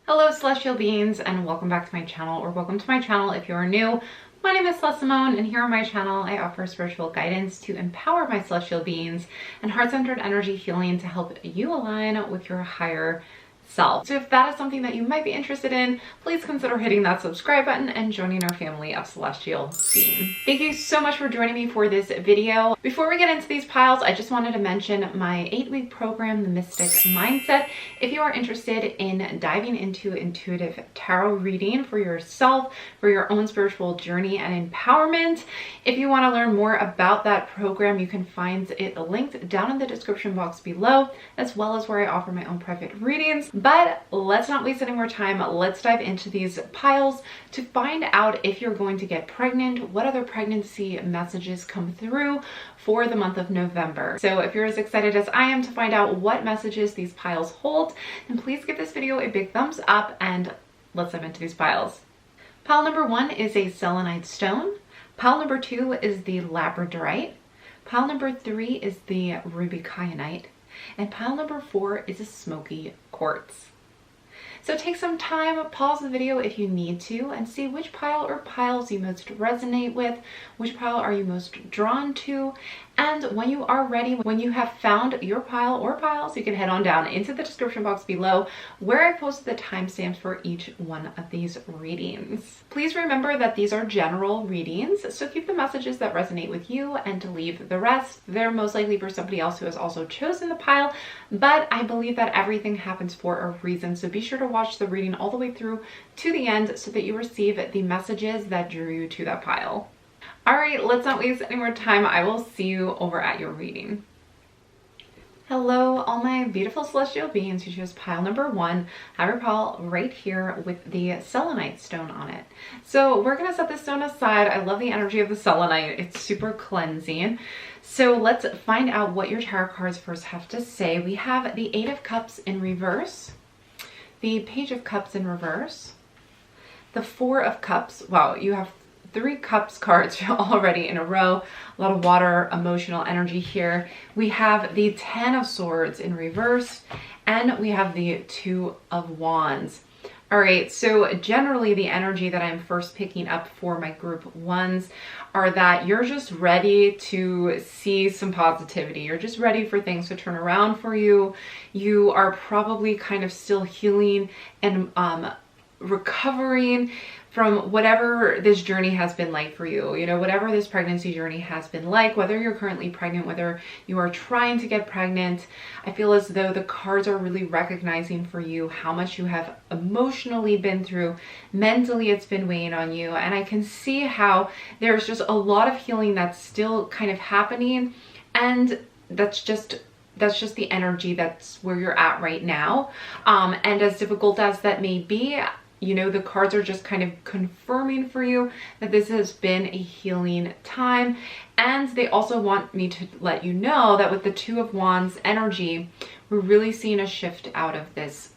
Hello celestial beings, and welcome back to my channel, or welcome to my channel if you are new. My name is Simone, and here on my channel I offer spiritual guidance to empower my celestial beings and heart-centered energy healing to help you align with your higher self. So if that is something that you might be interested in, please consider hitting that subscribe button and joining our family of celestial beings. Thank you so much for joining me for this video. Before we get into these piles, I just wanted to mention my 8-week program, The Mystic Mindset. If you are interested in diving into intuitive tarot reading for yourself, for your own spiritual journey and empowerment, if you want to learn more about that program, you can find it linked down in the description box below, as well as where I offer my own private readings. But let's not waste any more time. Let's dive into these piles to find out if you're going to get pregnant, what other pregnancy messages come through for the month of November. So if you're as excited as I am to find out what messages these piles hold, then please give this video a big thumbs up and let's dive into these piles. Pile number 1 is a Selenite stone. Pile number 2 is the Labradorite. Pile number 3 is the ruby Kyanite. And pile number 4 is a Smokey quartz. So take some time, pause the video if you need to, and see which pile or piles you most resonate with, which pile are you most drawn to. And when you are ready, when you have found your pile or piles, you can head on down into the description box below where I posted the timestamps for each one of these readings. Please remember that these are general readings, so keep the messages that resonate with you and leave the rest. They're most likely for somebody else who has also chosen the pile, but I believe that everything happens for a reason, so be sure to watch the reading all the way through to the end so that you receive the messages that drew you to that pile. All right, let's not waste any more time. I will see you over at your reading. Hello, all my beautiful celestial beings who chose pile number 1. I have your pile right here with the selenite stone on it. So we're gonna set this stone aside. I love the energy of the selenite. It's super cleansing. So let's find out what your tarot cards first have to say. We have the 8 of Cups in reverse, the Page of Cups in reverse, the 4 of Cups. Wow, you have 3 cups cards already in a row. A lot of water, emotional energy here. We have the 10 of Swords in reverse, and we have the 2 of Wands. All right, so generally the energy that I'm first picking up for my group 1s are that you're just ready to see some positivity. You're just ready for things to turn around for you. You are probably kind of still healing and recovering from whatever this journey has been like for you. You know, whatever this pregnancy journey has been like, whether you're currently pregnant, whether you are trying to get pregnant, I feel as though the cards are really recognizing for you how much you have emotionally been through. Mentally, it's been weighing on you. And I can see how there's just a lot of healing that's still kind of happening. And that's just the energy that's where you're at right now. And as difficult as that may be, you know, the cards are just kind of confirming for you that this has been a healing time. And they also want me to let you know that with the 2 of Wands energy, we're really seeing a shift out of this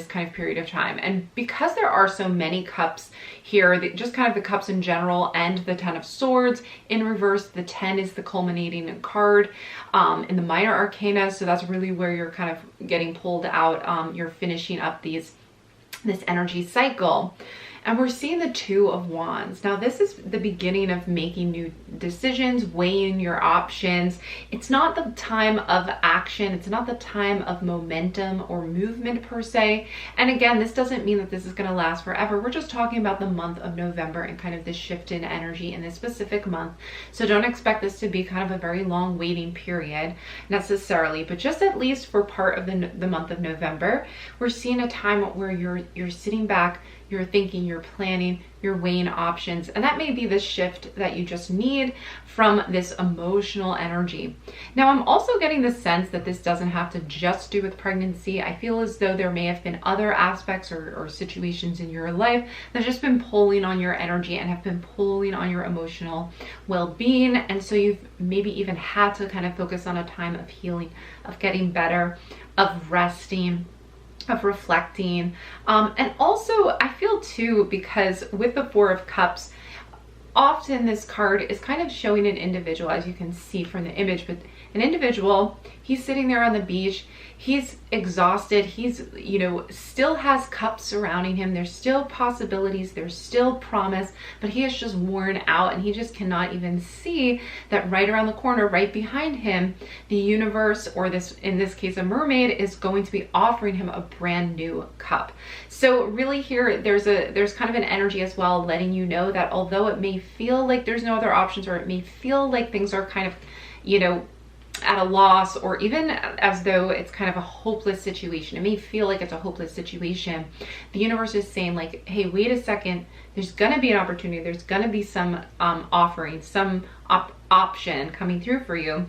kind of period of time. And because there are so many cups here, just kind of the cups in general, and the 10 of Swords in reverse, the 10 is the culminating card in the minor arcana. So that's really where you're kind of getting pulled out. You're finishing up this energy cycle. And we're seeing the 2 of Wands. Now, this is the beginning of making new decisions, weighing your options. It's not the time of action. It's not the time of momentum or movement per se. And again, this doesn't mean that this is going to last forever. We're just talking about the month of November and kind of this shift in energy in this specific month. So don't expect this to be kind of a very long waiting period necessarily, but just at least for part of the month of November, we're seeing a time where you're sitting back, you're thinking, you're planning, you're weighing options, and that may be the shift that you just need from this emotional energy. Now, I'm also getting the sense that this doesn't have to just do with pregnancy. I feel as though there may have been other aspects or situations in your life that have just been pulling on your energy and have been pulling on your emotional well-being, and so you've maybe even had to kind of focus on a time of healing, of getting better, of resting, of reflecting. And also I feel too, because with the 4 of Cups, often this card is kind of showing an individual, as you can see from the image, but an individual. He's sitting there on the beach. He's exhausted. He's, you know, still has cups surrounding him. There's still possibilities. There's still promise, but he is just worn out, and he just cannot even see that right around the corner, right behind him, the universe, or this, in this case, a mermaid, is going to be offering him a brand new cup. So really here, there's kind of an energy as well, letting you know that although it may feel like there's no other options, or it may feel like things are kind of, you know, at a loss, or even as though it's kind of a hopeless situation. It may feel like it's a hopeless situation. The universe is saying like, hey, wait a second, there's gonna be an opportunity. There's gonna be some offering, some option coming through for you.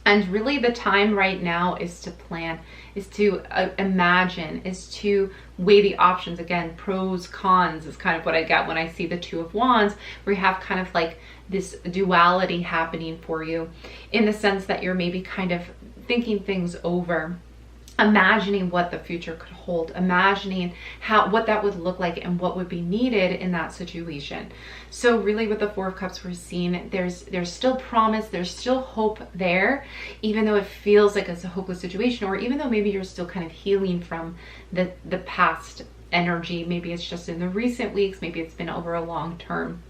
And really the time right now is to plan, is to imagine, is to weigh the options. Again, pros, cons is kind of what I get when I see the Two of Wands, where you have kind of like this duality happening for you, in the sense that you're maybe kind of thinking things over, imagining what the future could hold, imagining what that would look like and what would be needed in that situation. So really with the Four of Cups, we're seeing there's still promise, there's still hope there, even though it feels like it's a hopeless situation, or even though maybe you're still kind of healing from the past energy. Maybe it's just in the recent weeks, maybe it's been over a long term.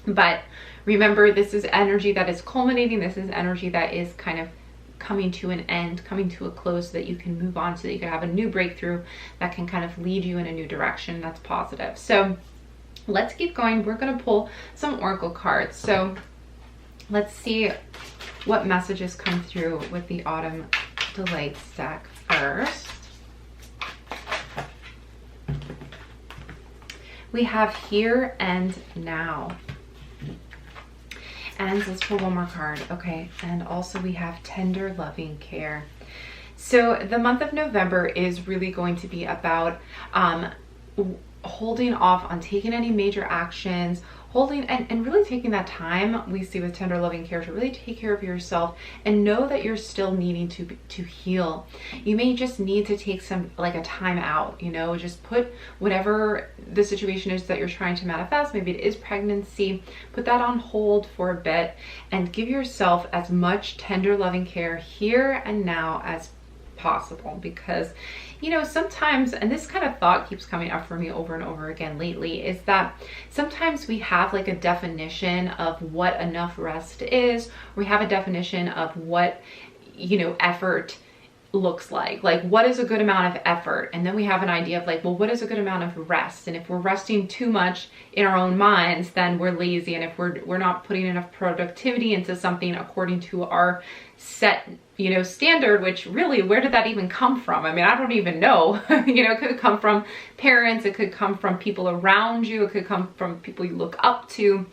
But remember, this is energy that is culminating. This is energy that is kind of coming to an end, coming to a close, so that you can move on, so that you can have a new breakthrough that can kind of lead you in a new direction that's positive. So let's keep going. We're going to pull some oracle cards. So let's see what messages come through with the Autumn Delights deck first. We have Here and Now. And let's pull one more card. Okay, and also we have Tender Loving Care. So the month of November is really going to be about holding off on taking any major actions, holding and really taking that time, we see with Tender Loving Care, to really take care of yourself and know that you're still needing to heal. You may just need to take some, like a time out, you know, just put whatever the situation is that you're trying to manifest, maybe it is pregnancy, put that on hold for a bit and give yourself as much tender loving care here and now as possible. Because, you know, sometimes, and this kind of thought keeps coming up for me over and over again lately, is that sometimes we have like a definition of what enough rest is. We have a definition of what, you know, effort looks like what is a good amount of effort, and then we have an idea of like, well, what is a good amount of rest? And if we're resting too much in our own minds, then we're lazy, and if we're not putting enough productivity into something according to our set, you know, standard, which really, where did that even come from? I mean, I don't even know. You know, it could come from parents, it could come from people around you, it could come from people you look up to.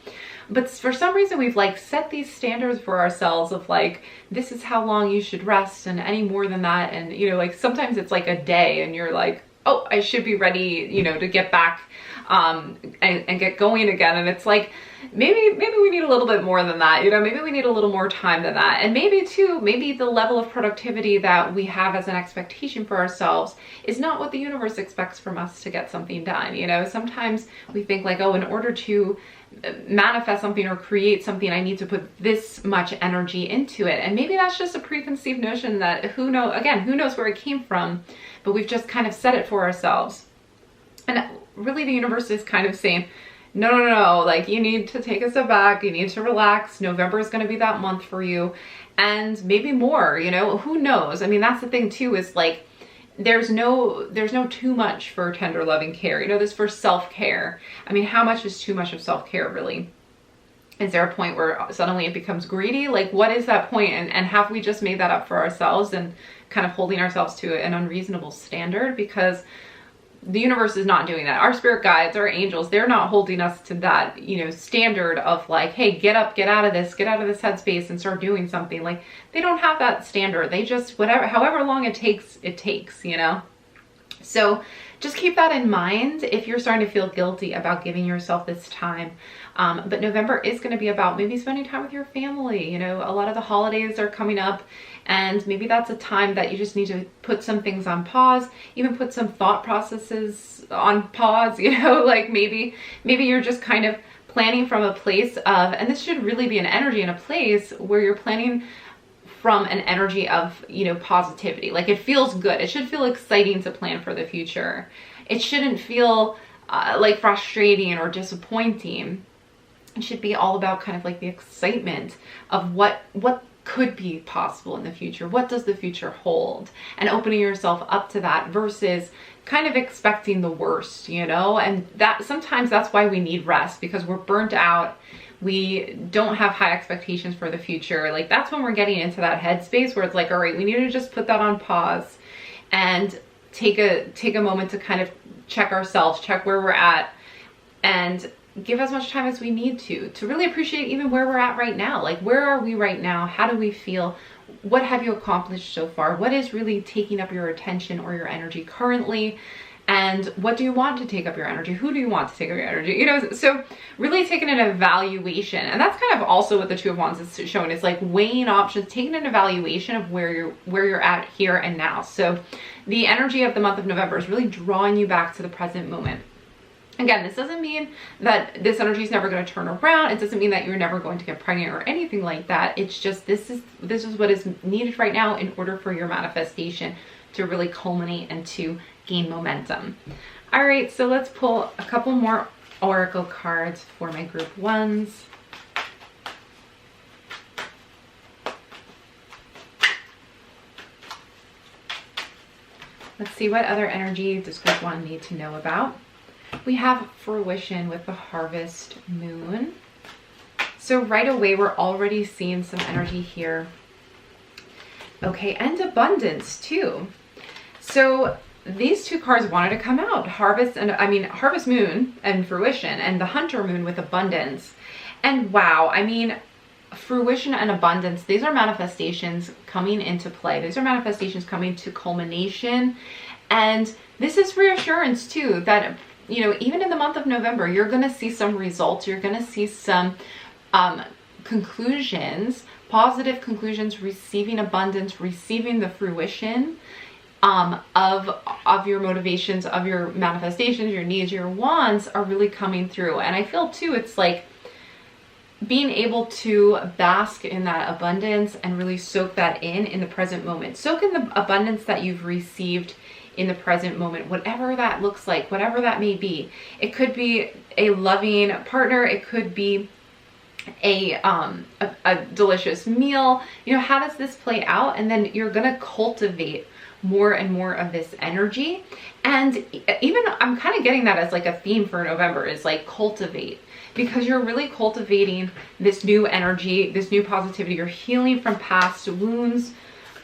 But for some reason, we've like set these standards for ourselves of like, this is how long you should rest, and any more than that. And, you know, like sometimes it's like a day and you're like, oh, I should be ready, you know, to get back and get going again. And it's like, maybe we need a little bit more than that, you know, maybe we need a little more time than that. And maybe too, maybe the level of productivity that we have as an expectation for ourselves is not what the universe expects from us to get something done. You know, sometimes we think like, oh, in order to manifest something or create something, I need to put this much energy into it. And maybe that's just a preconceived notion that who knows where it came from, but we've just kind of set it for ourselves. And really the universe is kind of saying, no, like you need to take a step back, you need to relax. November is going to be that month for you, and maybe more, you know, who knows? I mean, that's the thing too, is like, there's no too much for tender loving care. You know, this for self-care. I mean, how much is too much of self-care really? Is there a point where suddenly it becomes greedy? Like, what is that point? And have we just made that up for ourselves and kind of holding ourselves to an unreasonable standard? Because the universe is not doing that. Our spirit guides, our angels, they're not holding us to that, you know, standard of like, hey, get up, get out of this headspace and start doing something. Like, they don't have that standard. They just, however long it takes, you know? So just keep that in mind if you're starting to feel guilty about giving yourself this time. But November is going to be about maybe spending time with your family. You know, a lot of the holidays are coming up, and maybe that's a time that you just need to put some things on pause, even put some thought processes on pause, you know, like maybe you're just kind of planning from a place of, and this should really be an energy in a place where you're planning from an energy of, you know, positivity. Like, it feels good. It should feel exciting to plan for the future. It shouldn't feel like frustrating or disappointing. It should be all about kind of like the excitement of what could be possible in the future. What does the future hold? And opening yourself up to that versus kind of expecting the worst, you know? And that sometimes that's why we need rest, because we're burnt out. We don't have high expectations for the future. Like, that's when we're getting into that headspace where it's like, all right, we need to just put that on pause and take a moment to kind of check ourselves, check where we're at, and give as much time as we need to really appreciate even where we're at right now. Like, where are we right now? How do we feel? What have you accomplished so far? What is really taking up your attention or your energy currently? And what do you want to take up your energy? Who do you want to take up your energy? You know, so really taking an evaluation. And that's kind of also what the Two of Wands is showing. It's like weighing options, taking an evaluation of where you're at here and now. So the energy of the month of November is really drawing you back to the present moment. Again, this doesn't mean that this energy is never going to turn around. It doesn't mean that you're never going to get pregnant or anything like that. It's just this is what is needed right now in order for your manifestation to really culminate and to gain momentum. All right, so let's pull a couple more oracle cards for my group ones. Let's see what other energy does group one need to know about. We have fruition with the harvest moon. So right away, we're already seeing some energy here. Okay, and abundance too. So these two cards wanted to come out, harvest moon and fruition, and the hunter moon with abundance. And wow, I mean, fruition and abundance, these are manifestations coming into play. These are manifestations coming to culmination. And this is reassurance too, that, you know, even in the month of November, you're going to see some results. You're going to see some conclusions, positive conclusions, receiving abundance, receiving the fruition of your motivations, of your manifestations, your needs, your wants are really coming through. And I feel too, it's like being able to bask in that abundance and really soak that in the present moment. Soak in the abundance that you've received in the present moment, whatever that looks like, whatever that may be. It could be a loving partner. It could be a delicious meal. You know, how does this play out? And then you're going to cultivate more and more of this energy. And even I'm kind of getting that as like a theme for November, is like cultivate, because you're really cultivating this new energy, this new positivity. You're healing from past wounds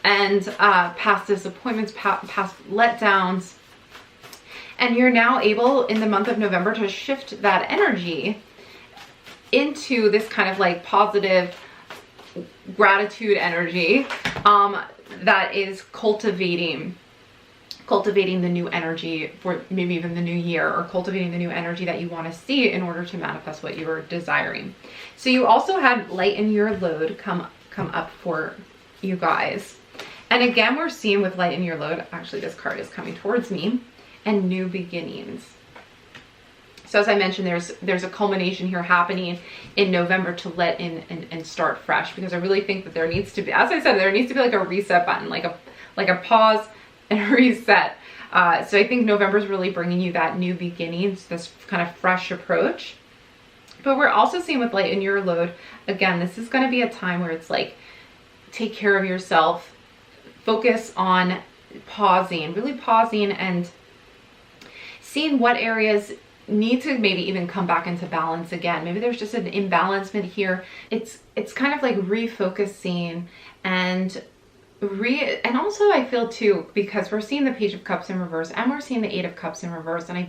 and past disappointments, past letdowns. And you're now able in the month of November to shift that energy into this kind of like positive gratitude energy that is cultivating the new energy for maybe even the new year, or cultivating the new energy that you want to see in order to manifest what you're desiring. So you also had lighten your load come up for you guys. And again, we're seeing with lighten your load, actually this card is coming towards me, and new beginnings. So as I mentioned, there's a culmination here happening in November to let in and start fresh, because I really think that there needs to be, as I said, there needs to be like a reset button, like a pause and a reset. So I think November is really bringing you that new beginnings, this kind of fresh approach. But we're also seeing with lighten your load, again, this is going to be a time where it's like, take care of yourself, focus on really pausing and seeing what areas need to maybe even come back into balance again. Maybe there's just an imbalancement here. It's kind of like refocusing and also I feel too, because we're seeing the Page of Cups in reverse and we're seeing the Eight of Cups in reverse, and I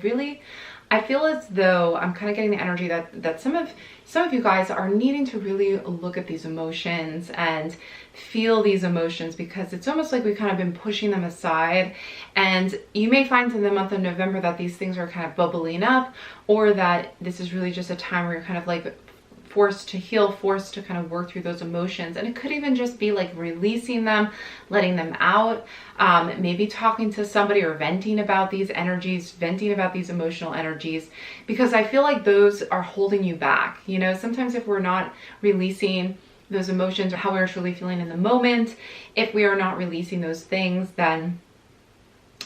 feel as though I'm kind of getting the energy that some of you guys are needing to really look at these emotions and feel these emotions, because it's almost like we've kind of been pushing them aside. And you may find in the month of November that these things are kind of bubbling up, or that this is really just a time where you're kind of like forced to heal, forced to kind of work through those emotions. And it could even just be like releasing them, letting them out, maybe talking to somebody or venting about these energies, venting about these emotional energies, because I feel like those are holding you back. You know, sometimes if we're not releasing those emotions or how we're truly feeling in the moment. If we are not releasing those things, then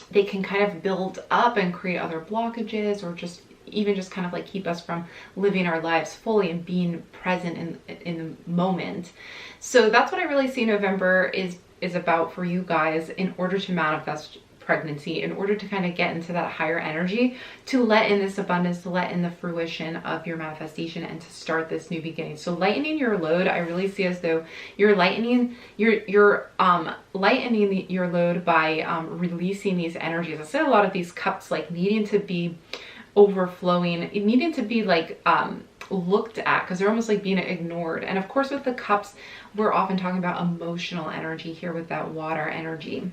they can kind of build up and create other blockages, or just even just kind of like keep us from living our lives fully and being present in the moment. So that's what I really see November is about for you guys, in order to manifest pregnancy, in order to kind of get into that higher energy, to let in this abundance, to let in the fruition of your manifestation, and to start this new beginning. So lightening your load, I really see as though you're lightening lightening your load by releasing these energies. I said a lot of these cups like needing to be overflowing, needing to be like looked at, because they're almost like being ignored. And of course with the cups, we're often talking about emotional energy here with that water energy.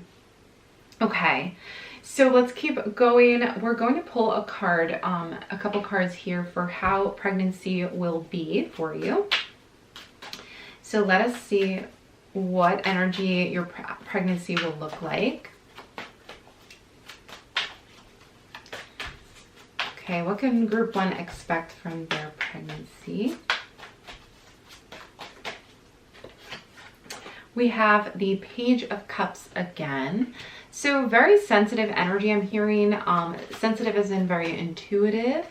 Okay, so let's keep going. We're going to pull a card, a couple cards here for how pregnancy will be for you. So let us see what energy your pregnancy will look like. Okay, what can group 1 expect from their pregnancy? We have the Page of Cups again. So very sensitive energy I'm hearing. Sensitive as in very intuitive,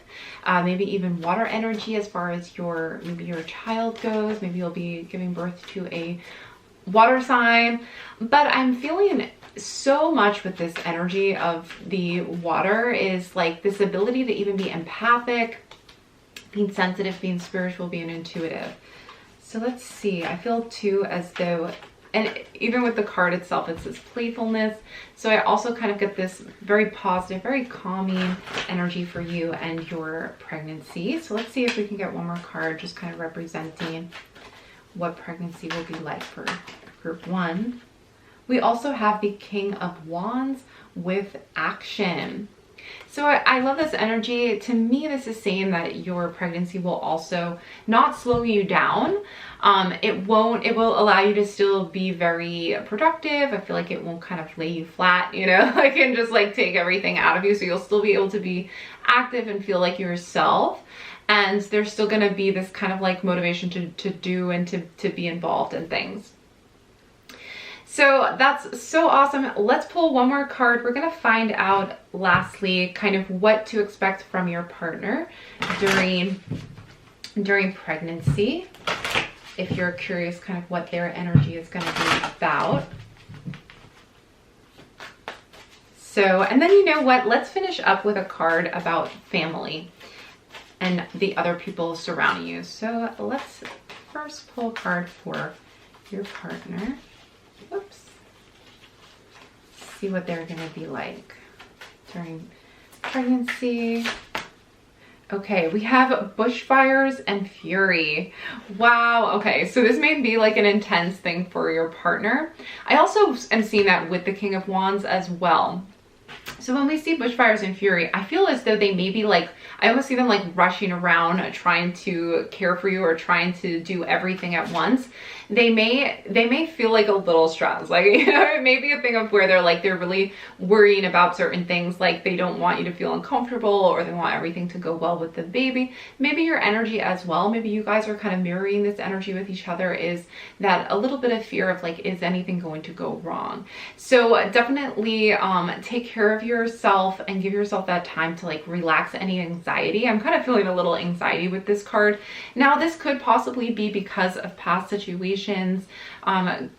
maybe even water energy as far as maybe your child goes. Maybe you'll be giving birth to a water sign. But I'm feeling so much with this energy of the water is like this ability to even be empathic, being sensitive, being spiritual, being intuitive. So let's see. I feel too as though, and even with the card itself, it says playfulness. So I also kind of get this very positive, very calming energy for you and your pregnancy. So let's see if we can get one more card, just kind of representing what pregnancy will be like for group 1. We also have the King of Wands with action. So I love this energy. To me, this is saying that your pregnancy will also not slow you down. It will allow you to still be very productive. I feel like it won't kind of lay you flat, you know, like, and just like take everything out of you. So you'll still be able to be active and feel like yourself. And there's still going to be this kind of like motivation to do and to be involved in things. So that's so awesome. Let's pull one more card. We're going to find out lastly kind of what to expect from your partner during pregnancy. If you're curious kind of what their energy is going to be about. So, and then you know what? Let's finish up with a card about family and the other people surrounding you. So let's first pull a card for your partner. Whoops. See what they're going to be like during pregnancy. Okay, we have bushfires and fury. Wow. Okay, so this may be like an intense thing for your partner. I also am seeing that with the King of Wands as well. So when we see bushfires and fury, I feel as though they may be like, I almost see them like rushing around trying to care for you or trying to do everything at once. They may feel like a little stressed, like, you know, it may be a thing of where they're really worrying about certain things, like they don't want you to feel uncomfortable or they want everything to go well with the baby. Maybe your energy as well, maybe you guys are kind of mirroring this energy with each other, is that a little bit of fear of like, is anything going to go wrong? So definitely take care of yourself and give yourself that time to like relax any anxiety. I'm kind of feeling a little anxiety with this card. Now this could possibly be because of past situations,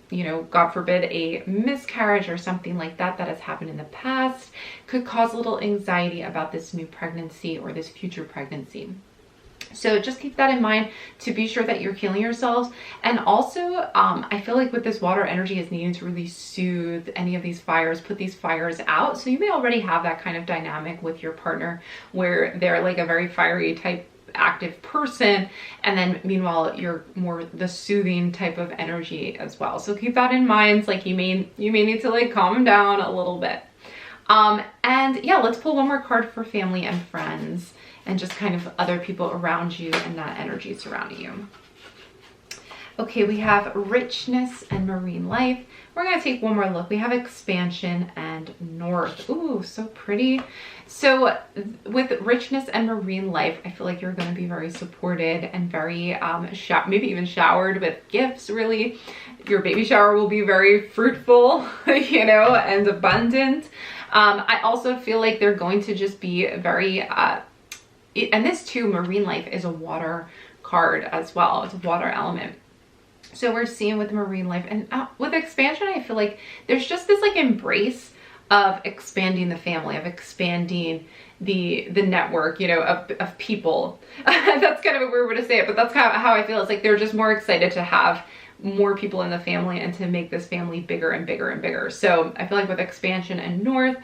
you know, God forbid a miscarriage or something like that that has happened in the past could cause a little anxiety about this new pregnancy or this future pregnancy. So just keep that in mind to be sure that you're healing yourselves. And also, I feel like with this water energy is needing to really soothe any of these fires, put these fires out. So you may already have that kind of dynamic with your partner where they're like a very fiery type active person, and then meanwhile you're more the soothing type of energy as well. So keep that in mind. It's like you may need to like calm down a little bit. And yeah, let's pull one more card for family and friends and just kind of other people around you and that energy surrounding you. Okay, we have richness and marine life. We're going to take one more look. We have expansion and north. Ooh, so pretty. So with richness and marine life, I feel like you're going to be very supported and very maybe even showered with gifts, really. Your baby shower will be very fruitful, you know, and abundant. I also feel like they're going to just be very, and this too, marine life is a water card as well. It's a water element. So we're seeing with marine life and with expansion, I feel like there's just this like embrace of expanding the family, of expanding the network, you know, of people. That's kind of a weird way to say it, but that's how I feel. It's like they're just more excited to have more people in the family and to make this family bigger and bigger and bigger. So I feel like with expansion and north,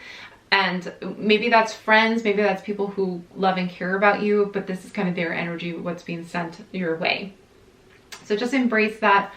and maybe that's friends, maybe that's people who love and care about you, but this is kind of their energy, what's being sent your way. So just embrace that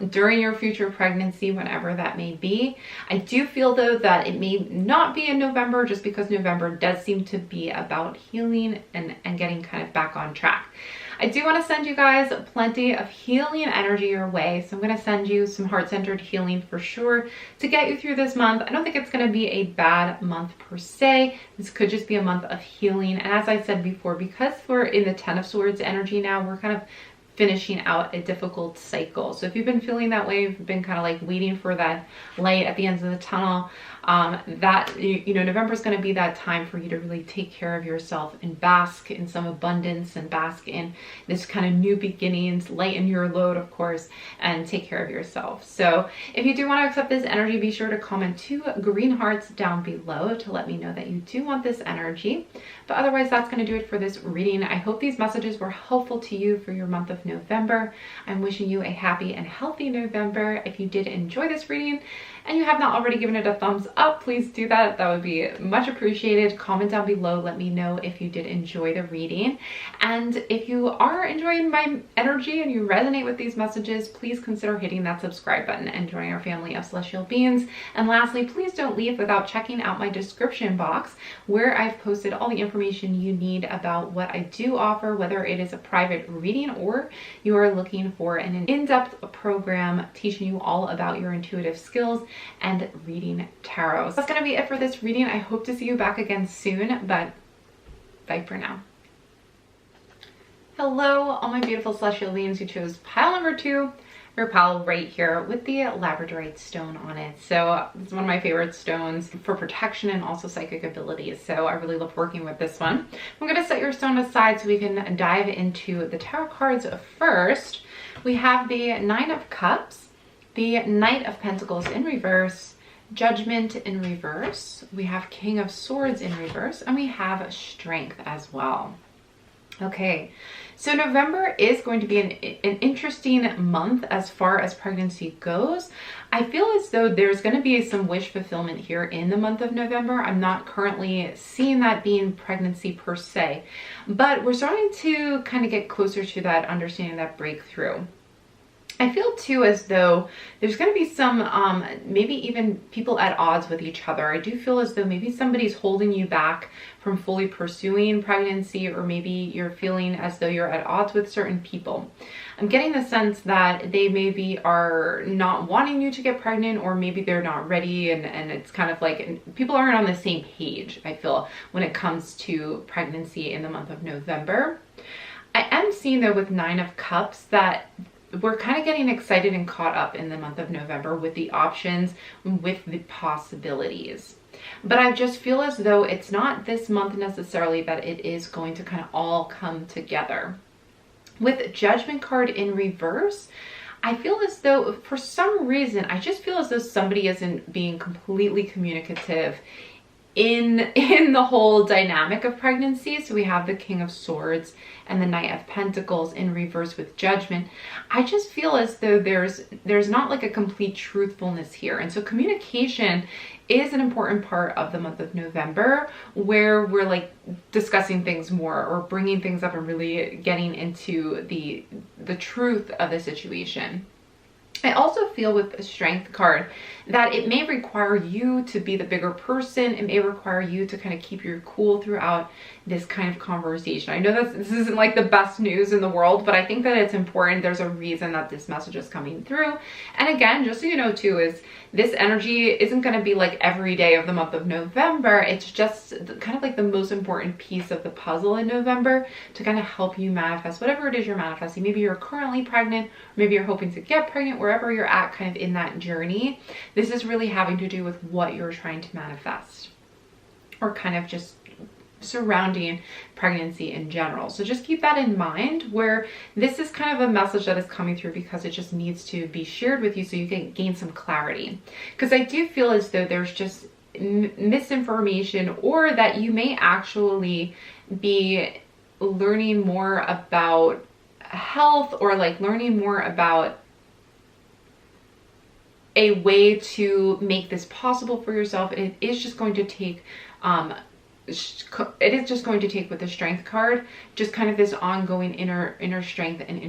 during your future pregnancy, whenever that may be. I do feel though that it may not be in November, just because November does seem to be about healing and getting kind of back on track. I do want to send you guys plenty of healing energy your way. So I'm going to send you some heart-centered healing for sure to get you through this month. I don't think it's going to be a bad month per se. This could just be a month of healing. And as I said before, because we're in the 10 of Swords energy now, we're kind of finishing out a difficult cycle. So if you've been feeling that way, you've been kind of like waiting for that light at the end of the tunnel, you know, November is going to be that time for you to really take care of yourself and bask in some abundance and bask in this kind of new beginnings, lighten your load, of course, and take care of yourself. So if you do want to accept this energy, be sure to comment 2 green hearts down below to let me know that you do want this energy. But otherwise, that's going to do it for this reading. I hope these messages were helpful to you for your month of November. I'm wishing you a happy and healthy November. If you did enjoy this reading and you have not already given it a thumbs up, please do that. That would be much appreciated. Comment down below. Let me know if you did enjoy the reading. And if you are enjoying my energy and you resonate with these messages, please consider hitting that subscribe button and joining our family of celestial beings. And lastly, please don't leave without checking out my description box, where I've posted all the information you need about what I do offer, whether it is a private reading or you are looking for an in-depth program teaching you all about your intuitive skills and reading tarot. So that's going to be it for this reading. I hope to see you back again soon, but bye for now. Hello, all my beautiful celestial beings who chose pile number 2. Your pile right here with the Labradorite stone on it. So this is one of my favorite stones for protection and also psychic abilities. So I really love working with this one. I'm going to set your stone aside so we can dive into the tarot cards first. We have the 9 of Cups, the Knight of Pentacles in reverse, Judgment in reverse. We have King of Swords in reverse, and we have Strength as well. Okay, so November is going to be an interesting month as far as pregnancy goes. I feel as though there's going to be some wish fulfillment here in the month of November. I'm not currently seeing that being pregnancy per se, but we're starting to kind of get closer to that understanding, that breakthrough. I feel too as though there's going to be some, maybe even people at odds with each other. I do feel as though maybe somebody's holding you back from fully pursuing pregnancy, or maybe you're feeling as though you're at odds with certain people. I'm getting the sense that they maybe are not wanting you to get pregnant, or maybe they're not ready, and it's kind of like people aren't on the same page, I feel, when it comes to pregnancy in the month of November. I am seeing though with 9 of Cups that we're kind of getting excited and caught up in the month of November with the options, with the possibilities. But I just feel as though it's not this month necessarily that it is going to kind of all come together. With Judgment card in reverse, I feel as though for some reason, I just feel as though somebody isn't being completely communicative in the whole dynamic of pregnancy. So we have the King of Swords and the Knight of Pentacles in reverse with Judgment. I just feel as though there's not like a complete truthfulness here. And so communication is an important part of the month of November, where we're like discussing things more or bringing things up and really getting into the truth of the situation. I also feel with the Strength card that it may require you to be the bigger person. It may require you to kind of keep your cool throughout this kind of conversation. I know that this isn't like the best news in the world, but I think that it's important. There's a reason that this message is coming through. And again, just so you know too, is this energy isn't going to be like every day of the month of November. It's just kind of like the most important piece of the puzzle in November to kind of help you manifest whatever it is you're manifesting. Maybe you're currently pregnant, maybe you're hoping to get pregnant, wherever you're at kind of in that journey. This is really having to do with what you're trying to manifest, or kind of just surrounding pregnancy in general. So just keep that in mind, where this is kind of a message that is coming through because it just needs to be shared with you so you can gain some clarity. Because I do feel as though there's just misinformation, or that you may actually be learning more about health, or like learning more about a way to make this possible for yourself. It is just going to take with the Strength card, just kind of this ongoing inner strength and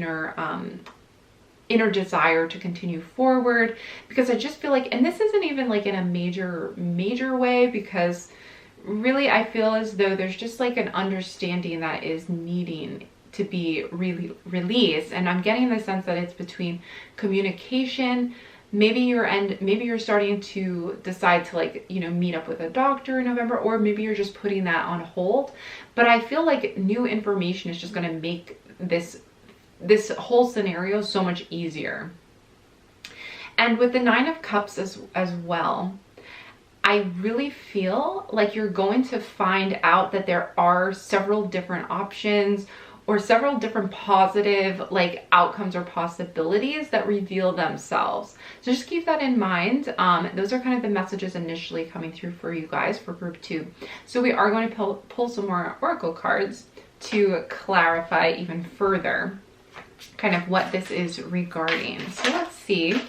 inner desire to continue forward. Because I just feel like, and this isn't even like in a major way, because really I feel as though there's just like an understanding that is needing to be really released. And I'm getting the sense that it's between communication. Maybe you're starting to decide to, like, you know, meet up with a doctor in November, or maybe you're just putting that on hold. But I feel like new information is just going to make this whole scenario so much easier. And with the 9 of Cups as well, I really feel like you're going to find out that there are several different options, or several different positive like outcomes or possibilities that reveal themselves. So just keep that in mind. Those are kind of the messages initially coming through for you guys for group 2. So we are going to pull some more oracle cards to clarify even further kind of what this is regarding. So let's see.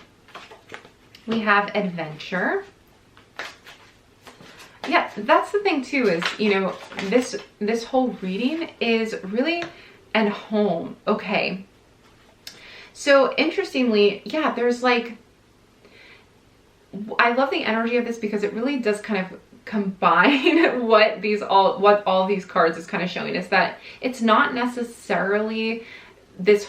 We have adventure. Yeah, that's the thing too, is, you know, this whole reading is really and home. Okay. So interestingly, yeah, there's like, I love the energy of this because it really does kind of combine what all these cards is kind of showing us, that it's not necessarily this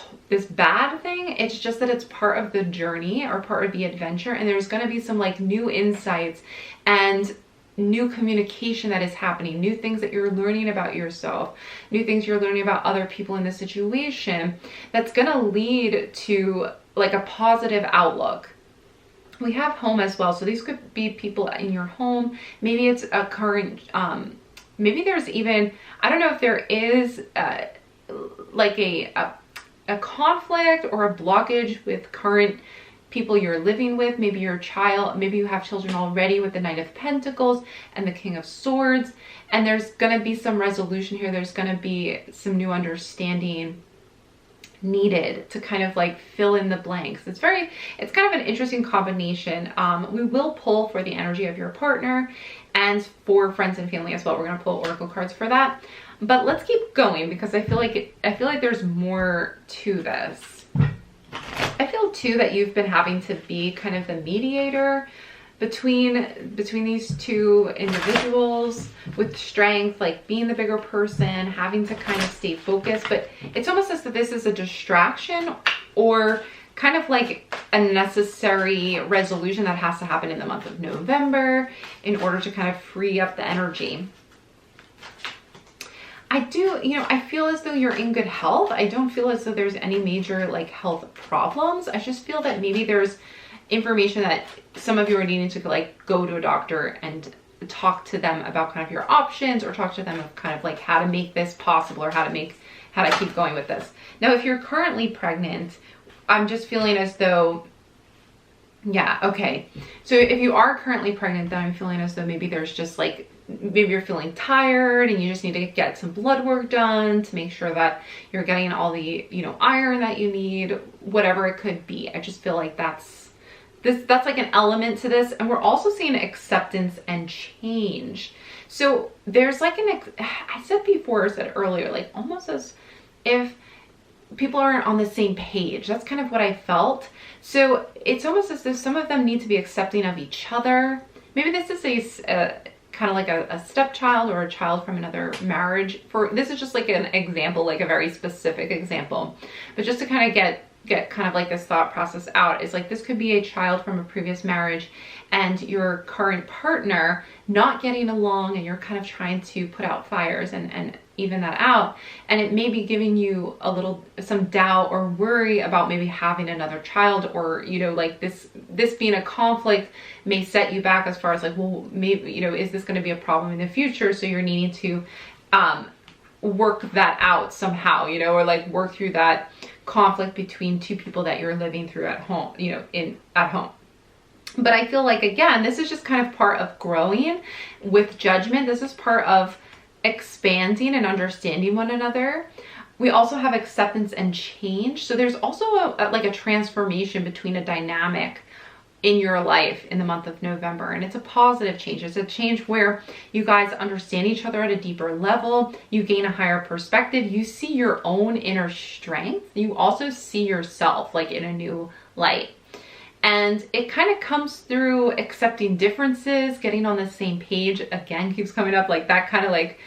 bad thing. It's just that it's part of the journey or part of the adventure, and there's going to be some like new insights and new communication that is happening, new things that you're learning about yourself, new things you're learning about other people in the situation, that's going to lead to like a positive outlook. We have home as well. So these could be people in your home. Maybe it's a current, maybe there's even, I don't know if there is like a conflict or a blockage with current people you're living with. Maybe your child, maybe you have children already with the Knight of Pentacles and the King of Swords, and there's going to be some resolution here. There's going to be some new understanding needed to kind of like fill in the blanks. It's kind of an interesting combination. We will pull for the energy of your partner and for friends and family as well. We're going to pull oracle cards for that, but let's keep going because I feel like there's more to this. I feel too that you've been having to be kind of the mediator between these two individuals with strength, like being the bigger person, having to kind of stay focused. But it's almost as if this is a distraction or kind of like a necessary resolution that has to happen in the month of November in order to kind of free up the energy. I do, you know, I feel as though you're in good health. I don't feel as though there's any major like health problems. I just feel that maybe there's information that some of you are needing to like go to a doctor and talk to them about kind of your options, or talk to them of kind of like how to make this possible, or how to keep going with this. Now, if you're currently pregnant, I'm just feeling as though, yeah, okay. So if you are currently pregnant, then I'm feeling as though maybe there's just like, maybe you're feeling tired and you just need to get some blood work done to make sure that you're getting all the, you know, iron that you need, whatever it could be. I just feel like that's like an element to this. And we're also seeing acceptance and change. So there's like I said earlier, like almost as if people aren't on the same page. That's kind of what I felt. So it's almost as if some of them need to be accepting of each other. Maybe this is a kind of like a stepchild or a child from another marriage. This is just like an example, like a very specific example, but just to kind of get kind of like this thought process out, is like this could be a child from a previous marriage and your current partner not getting along, and you're kind of trying to put out fires and even that out, and it may be giving you some doubt or worry about maybe having another child, or like this being a conflict may set you back as far as like, well, maybe is this going to be a problem in the future, so you're needing to work that out somehow, or like work through that conflict between two people that you're living through at home, at home. But I feel like, again, this is just kind of part of growing with judgment. This is part of expanding and understanding one another. We also have acceptance and change. So there's also a transformation between a dynamic in your life in the month of November. And it's a positive change. It's a change where you guys understand each other at a deeper level. You gain a higher perspective. You see your own inner strength. You also see yourself like in a new light. And it kind of comes through accepting differences, getting on the same page. Again, keeps coming up, like that kind of like,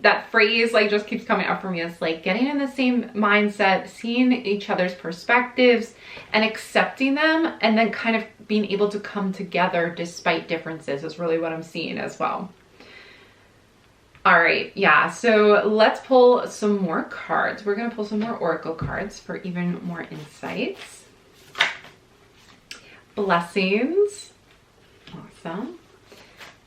that phrase like just keeps coming up for me. It's like getting in the same mindset, seeing each other's perspectives and accepting them, and then kind of being able to come together despite differences is really what I'm seeing as well. All right, yeah, so let's pull some more cards. We're gonna pull some more oracle cards for even more insights. Blessings. Awesome.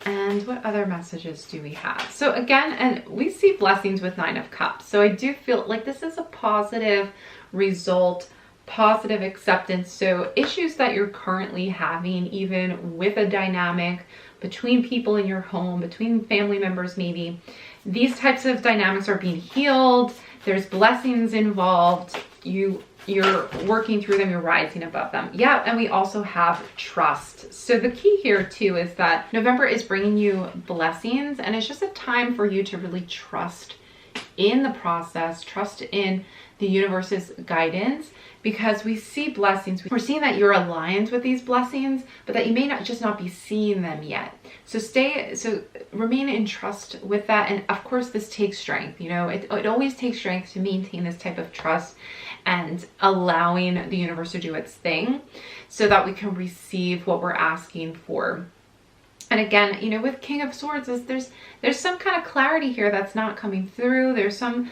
And what other messages do we have? So again, and we see blessings with 9 of Cups. So I do feel like this is a positive result, positive acceptance. So issues that you're currently having, even with a dynamic between people in your home, between family members maybe, these types of dynamics are being healed. There's blessings involved. You're working through them, you're rising above them. Yeah, and we also have trust. So the key here too is that November is bringing you blessings, and it's just a time for you to really trust in the process, trust in the universe's guidance, because we see blessings. We're seeing that you're aligned with these blessings, but that you may not be seeing them yet. So remain in trust with that. And of course, this takes strength. It always takes strength to maintain this type of trust and allowing the universe to do its thing so that we can receive what we're asking for. And again, with King of Swords, there's some kind of clarity here that's not coming through. There's some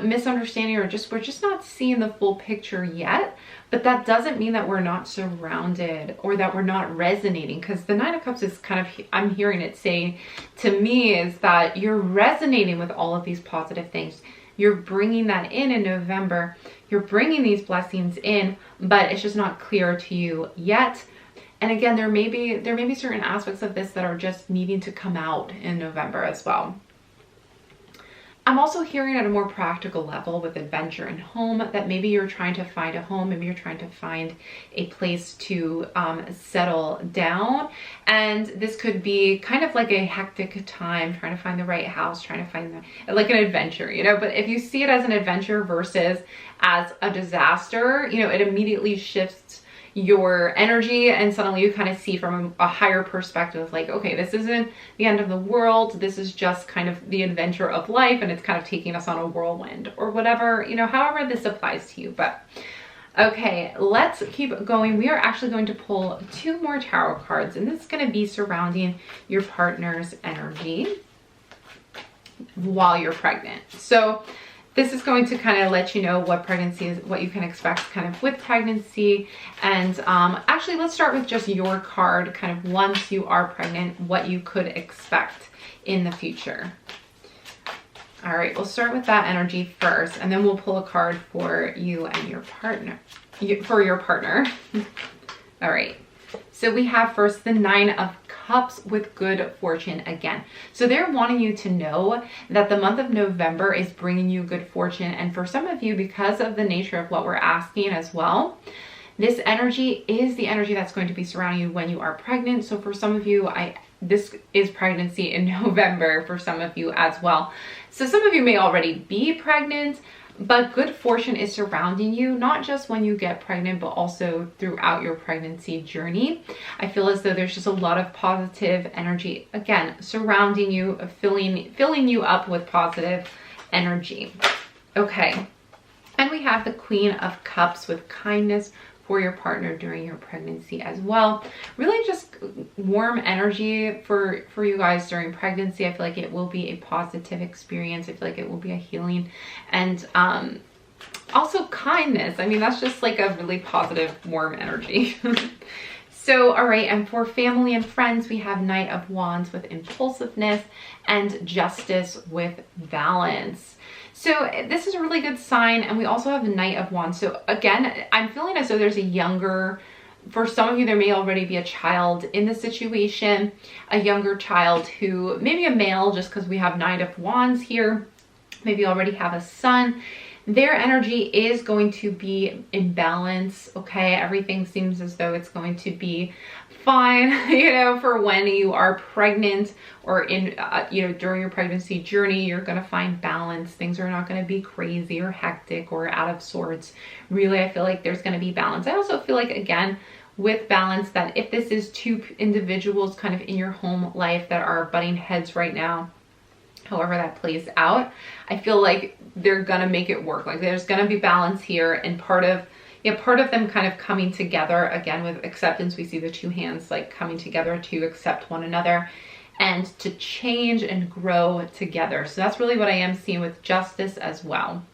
misunderstanding, or we're just not seeing the full picture yet. But that doesn't mean that we're not surrounded or that we're not resonating, because the 9 of Cups is kind of, I'm hearing it say to me, is that you're resonating with all of these positive things. You're bringing that in November. You're bringing these blessings in, but it's just not clear to you yet. And again, there may be certain aspects of this that are just needing to come out in November as well. I'm also hearing at a more practical level with adventure and home that maybe you're trying to find a home, maybe you're trying to find a place to settle down. And this could be kind of like a hectic time, trying to find the right house, trying to find like an adventure, but if you see it as an adventure versus as a disaster, it immediately shifts your energy, and suddenly you kind of see from a higher perspective, like, okay, this isn't the end of the world. This is just kind of the adventure of life, and it's kind of taking us on a whirlwind or whatever, however this applies to you. But okay, let's keep going. We are actually going to pull 2 more tarot cards, and this is going to be surrounding your partner's energy while you're pregnant. So this is going to kind of let you know what pregnancy is, what you can expect kind of with pregnancy. And actually, let's start with just your card, kind of once you are pregnant, what you could expect in the future. All right, we'll start with that energy first, and then we'll pull a card for you and your partner, for your partner. All right, so we have first the 9 of Cups with good fortune again. So they're wanting you to know that the month of November is bringing you good fortune. And for some of you, because of the nature of what we're asking as well, this energy is the energy that's going to be surrounding you when you are pregnant. So for some of you, this is pregnancy in November for some of you as well. So some of you may already be pregnant, but good fortune is surrounding you, not just when you get pregnant, but also throughout your pregnancy journey. I feel as though there's just a lot of positive energy, again, surrounding you, filling you up with positive energy. Okay, and we have the Queen of Cups with kindness for your partner during your pregnancy as well. Really just warm energy for you guys during pregnancy. I feel like it will be a positive experience. I feel like it will be a healing, and also kindness. I mean, that's just like a really positive, warm energy. So, all right, and for family and friends, we have Knight of Wands with impulsiveness and Justice with balance. So this is a really good sign. And we also have the Knight of Wands. So again, I'm feeling as though there's a younger, for some of you, there may already be a child in the situation, a younger child who, maybe a male, just because we have Knight of Wands here, maybe already have a son. Their energy is going to be in balance, okay? Everything seems as though it's going to be fine, you know, for when you are pregnant or in, you know, during your pregnancy journey, you're going to find balance. Things are not going to be crazy or hectic or out of sorts. Really, I feel like there's going to be balance. I also feel like, again, with balance, that if this is two individuals kind of in your home life that are butting heads right now, however that plays out, I feel like they're gonna make it work. Like there's gonna be balance here, and part of them kind of coming together. Again, with acceptance, we see the two hands like coming together to accept one another and to change and grow together. So that's really what I am seeing with Justice as well.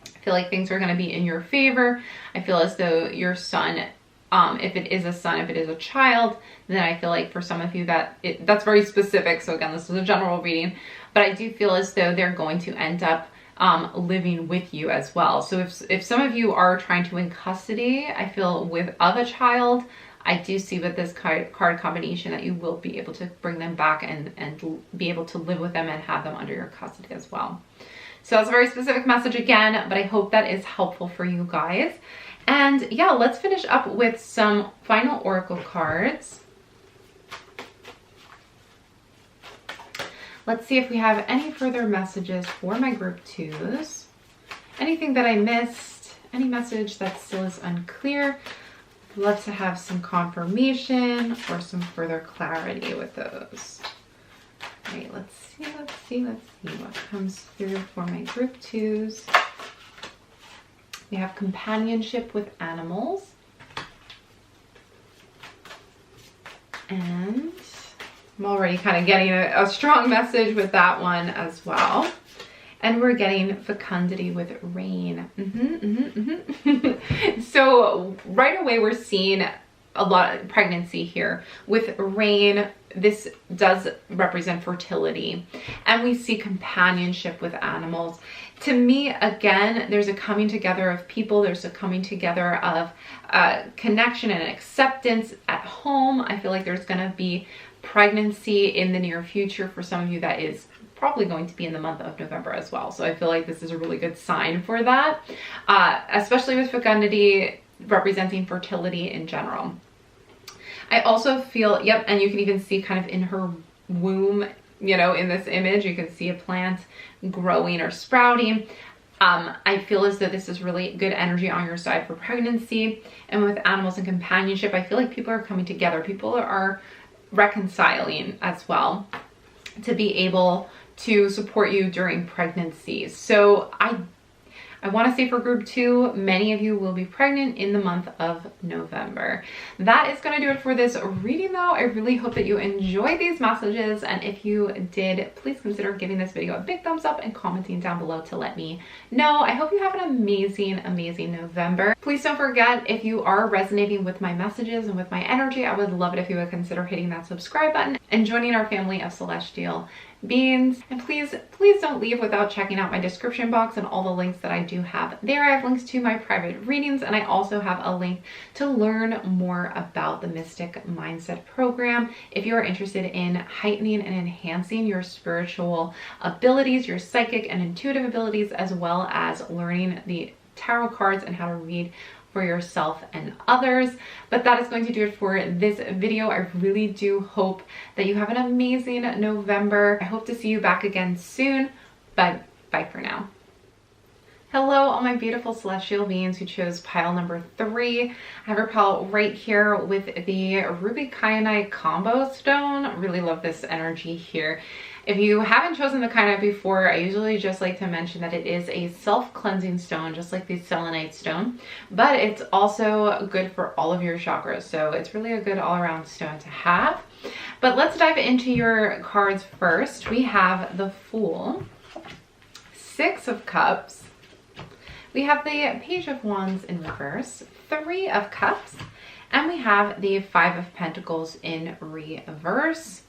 I feel like things are gonna be in your favor. I feel as though your son, if it is a son, if it is a child, then I feel like for some of you that's very specific. So again, this is a general reading, but I do feel as though they're going to end up living with you as well. So if some of you are trying to win custody, I feel of a child, I do see with this card combination that you will be able to bring them back and be able to live with them and have them under your custody as well. So that's a very specific message again, but I hope that is helpful for you guys. And yeah, let's finish up with some final oracle cards. Let's see if we have any further messages for my group twos. Anything that I missed, any message that still is unclear. I'd love to have some confirmation or some further clarity with those. All right, let's see what comes through for my group twos. We have companionship with animals. And I'm already kind of getting a strong message with that one as well. And we're getting fecundity with rain. So right away, we're seeing a lot of pregnancy here. With rain, this does represent fertility. And we see companionship with animals. To me, again, there's a coming together of people. There's a coming together of connection and acceptance at home. I feel like there's going to be pregnancy in the near future. For some of you, that is probably going to be in the month of November as well. So I feel like this is a really good sign for that, especially with fecundity representing fertility in general. I also feel, yep, and you can even see kind of in her womb, you know, in this image, you can see a plant growing or sprouting. I feel as though this is really good energy on your side for pregnancy. And with animals and companionship, I feel like people are coming together. People are reconciling as well to be able to support you during pregnancy. So I want to say for group two, many of you will be pregnant in the month of November. That is going to do it for this reading though. I really hope that you enjoyed these messages. And if you did, please consider giving this video a big thumbs up and commenting down below to let me know. I hope you have an amazing, amazing November. Please don't forget, if you are resonating with my messages and with my energy, I would love it if you would consider hitting that subscribe button and joining our family of celestial beings. And please don't leave without checking out my description box and all the links that I do have there. I have links to my private readings, and I also have a link to learn more about the Mystic Mindset program if you are interested in heightening and enhancing your spiritual abilities, your psychic and intuitive abilities, as well as learning the tarot cards and how to read for yourself and others. But that is going to do it for this video. I really do hope that you have an amazing November. I hope to see you back again soon, but bye for now. Hello, all my beautiful celestial beings who chose pile number 3. I have your pile right here with the Ruby Kyanite combo stone. Really love this energy here. If you haven't chosen the Kyanite before, I usually just like to mention that it is a self-cleansing stone, just like the Selenite stone, but it's also good for all of your chakras. So it's really a good all-around stone to have. But let's dive into your cards first. We have the Fool, 6 of Cups. We have the Page of Wands in reverse, 3 of Cups, and we have the 5 of Pentacles in reverse.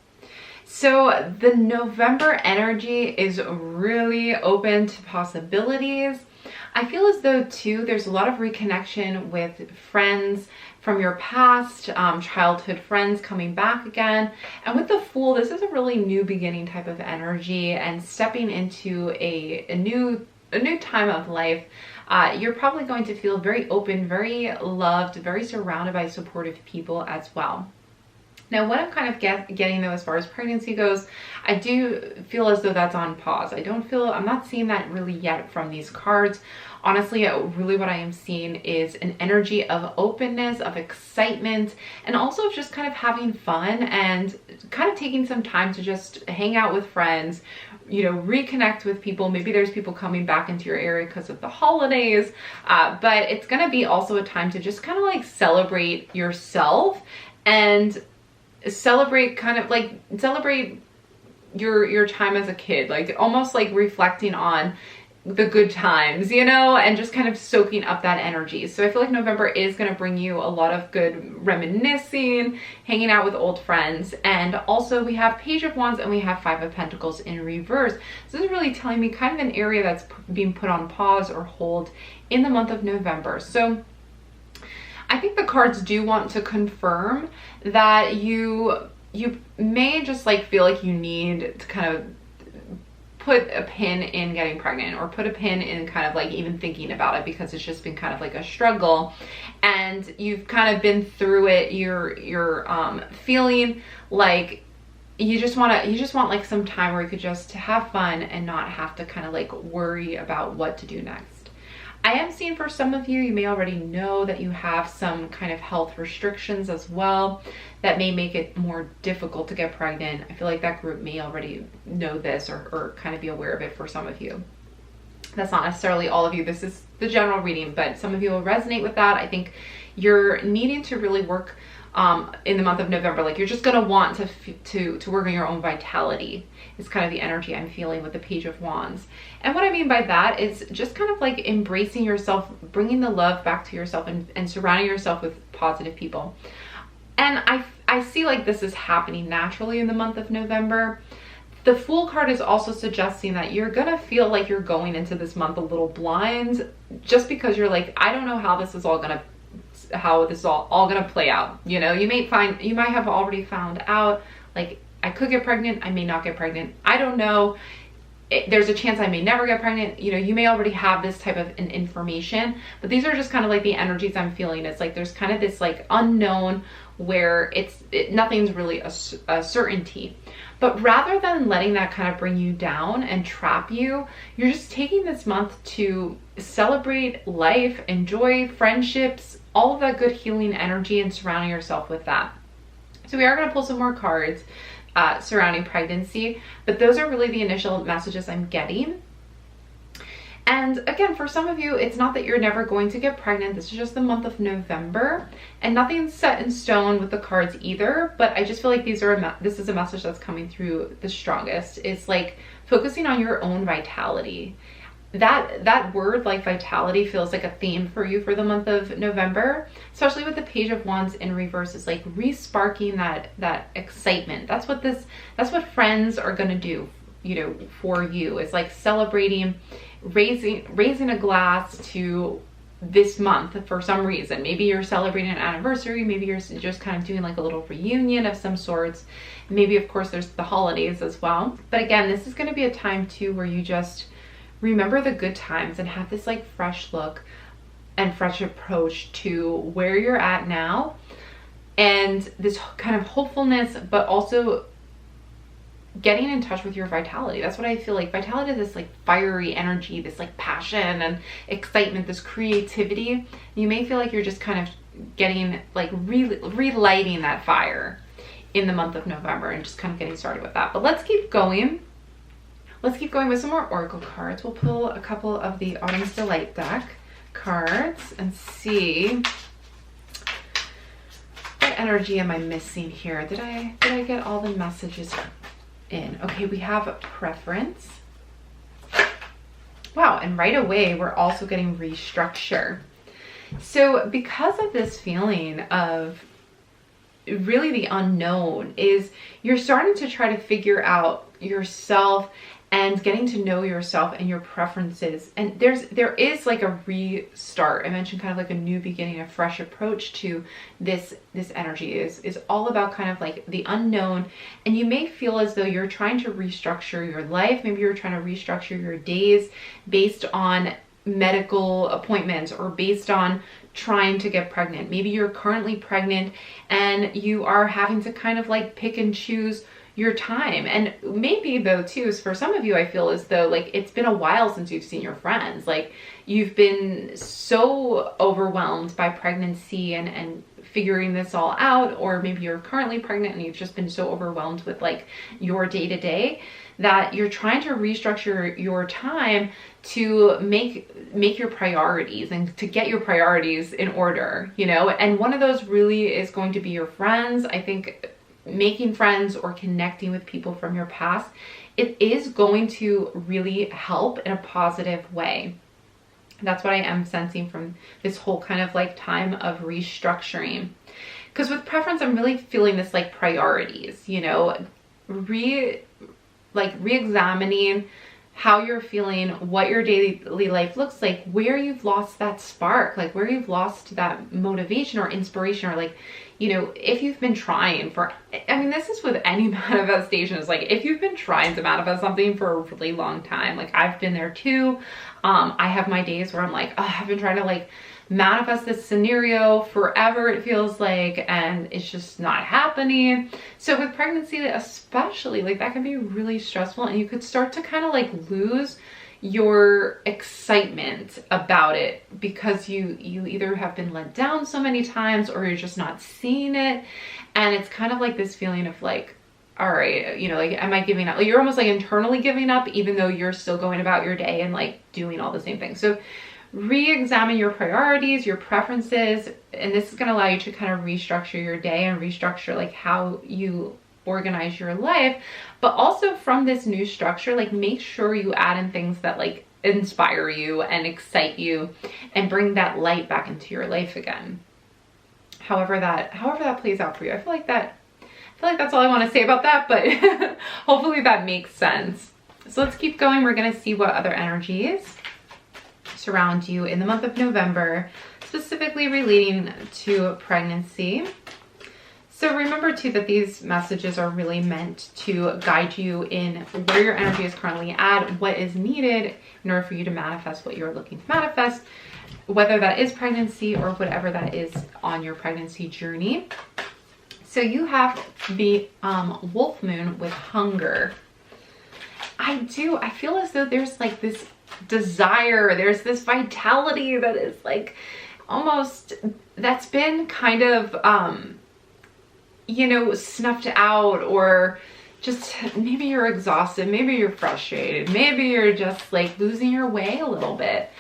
So the November energy is really open to possibilities. I feel as though too, there's a lot of reconnection with friends from your past, childhood friends coming back again. And with the Fool, this is a really new beginning type of energy and stepping into a new time of life. You're probably going to feel very open, very loved, very surrounded by supportive people as well. Now, what I'm kind of getting though as far as pregnancy goes, I do feel as though that's on pause. I'm not seeing that really yet from these cards. Honestly, really what I am seeing is an energy of openness, of excitement, and also of just kind of having fun and kind of taking some time to just hang out with friends, you know, reconnect with people. Maybe there's people coming back into your area because of the holidays, but it's going to be also a time to just kind of like celebrate yourself and celebrate your time as a kid, like almost like reflecting on the good times, you know, and just kind of soaking up that energy. So I feel like November is going to bring you a lot of good reminiscing, hanging out with old friends. And also we have Page of Wands and we have 5 of Pentacles in reverse. So this is really telling me kind of an area that's being put on pause or hold in the month of November. So I think the cards do want to confirm that you may just like feel like you need to kind of put a pin in getting pregnant, or put a pin in kind of like even thinking about it, because it's just been kind of like a struggle and you've kind of been through it. You're feeling like you just want like some time where you could just have fun and not have to kind of like worry about what to do next. I am seeing for some of you, you may already know that you have some kind of health restrictions as well that may make it more difficult to get pregnant. I feel like that group may already know this or kind of be aware of it for some of you. That's not necessarily all of you. This is the general reading, but some of you will resonate with that. I think you're needing to really work in the month of November. Like you're just going to want to work on your own vitality. It's kind of the energy I'm feeling with the Page of Wands. And what I mean by that is just kind of like embracing yourself, bringing the love back to yourself, and surrounding yourself with positive people. And I see like this is happening naturally in the month of November. The Fool card is also suggesting that you're gonna feel like you're going into this month a little blind, just because you're like, I don't know how this is all gonna play out. You know, you might have already found out, like, I could get pregnant, I may not get pregnant, I don't know. There's a chance I may never get pregnant. You know, you may already have this type of an information, but these are just kind of like the energies I'm feeling. It's like there's kind of this like unknown where nothing's really a certainty. But rather than letting that kind of bring you down and trap you, you're just taking this month to celebrate life, enjoy friendships, all of that good healing energy, and surrounding yourself with that. So we are going to pull some more cards surrounding pregnancy, but those are really the initial messages I'm getting. And again, for some of you, it's not that you're never going to get pregnant. This is just the month of November, and nothing's set in stone with the cards either. But I just feel like this is a message that's coming through the strongest. It's like focusing on your own vitality. That word, like vitality, feels like a theme for you for the month of November, especially with the Page of Wands in reverse. Is like re-sparking that excitement. That's what friends are going to do, you know, for you. It's like celebrating, raising a glass to this month for some reason. Maybe you're celebrating an anniversary, maybe you're just kind of doing like a little reunion of some sorts. Maybe of course there's the holidays as well. But again, this is going to be a time too where you just remember the good times and have this like fresh look and fresh approach to where you're at now, and this kind of hopefulness, but also getting in touch with your vitality. That's what I feel like. Vitality is this like fiery energy, this like passion and excitement, this creativity. You may feel like you're just kind of getting like relighting that fire in the month of November and just kind of getting started with that. But let's keep going. Let's keep going with some more oracle cards. We'll pull a couple of the Autumn's Delight deck cards and see what energy am I missing here. Did I get all the messages in? Okay, we have a preference. Wow, and right away we're also getting restructure. So because of this feeling of really the unknown, is you're starting to try to figure out yourself and getting to know yourself and your preferences. And there is like a restart. I mentioned kind of like a new beginning, a fresh approach to this energy is all about kind of like the unknown. And you may feel as though you're trying to restructure your life. Maybe you're trying to restructure your days based on medical appointments or based on trying to get pregnant. Maybe you're currently pregnant and you are having to kind of like pick and choose your time. And maybe though too, for some of you, I feel as though like it's been a while since you've seen your friends. Like you've been so overwhelmed by pregnancy and figuring this all out, or maybe you're currently pregnant and you've just been so overwhelmed with like your day-to-day that you're trying to restructure your time to make your priorities and to get your priorities in order, you know? And one of those really is going to be your friends. I think making friends or connecting with people from your past, it is going to really help in a positive way. That's what I am sensing from this whole kind of like time of restructuring. Because with preference, I'm really feeling this like priorities, you know, re-examining how you're feeling, what your daily life looks like, where you've lost that spark, like where you've lost that motivation or inspiration, or like, you know, if you've been trying for, I mean, this is with any manifestation, is like, if you've been trying to manifest something for a really long time, like I've been there too. I have my days where I'm like, oh, I've been trying to like manifest this scenario forever, it feels like, and it's just not happening. So with pregnancy especially, like that can be really stressful, and you could start to kind of like lose your excitement about it because you either have been let down so many times or you're just not seeing it. And it's kind of like this feeling of like, all right, you know, like, am I giving up? Like, you're almost like internally giving up, even though you're still going about your day and like doing all the same things. So re-examine your priorities, your preferences, and this is going to allow you to kind of restructure your day and restructure like how you organize your life. But also from this new structure, like make sure you add in things that like inspire you and excite you and bring that light back into your life again. However that plays out for you. I feel like that's all I want to say about that, but hopefully that makes sense. So let's keep going. We're going to see what other energies surround you in the month of November, specifically relating to pregnancy. So remember too that these messages are really meant to guide you in where your energy is currently at, what is needed in order for you to manifest what you're looking to manifest, whether that is pregnancy or whatever that is on your pregnancy journey. So you have the wolf moon with hunger. I feel as though there's like this desire, there's this vitality that is like almost, that's been kind of, you know, snuffed out, or just maybe you're exhausted, maybe you're frustrated, maybe you're just like losing your way a little bit.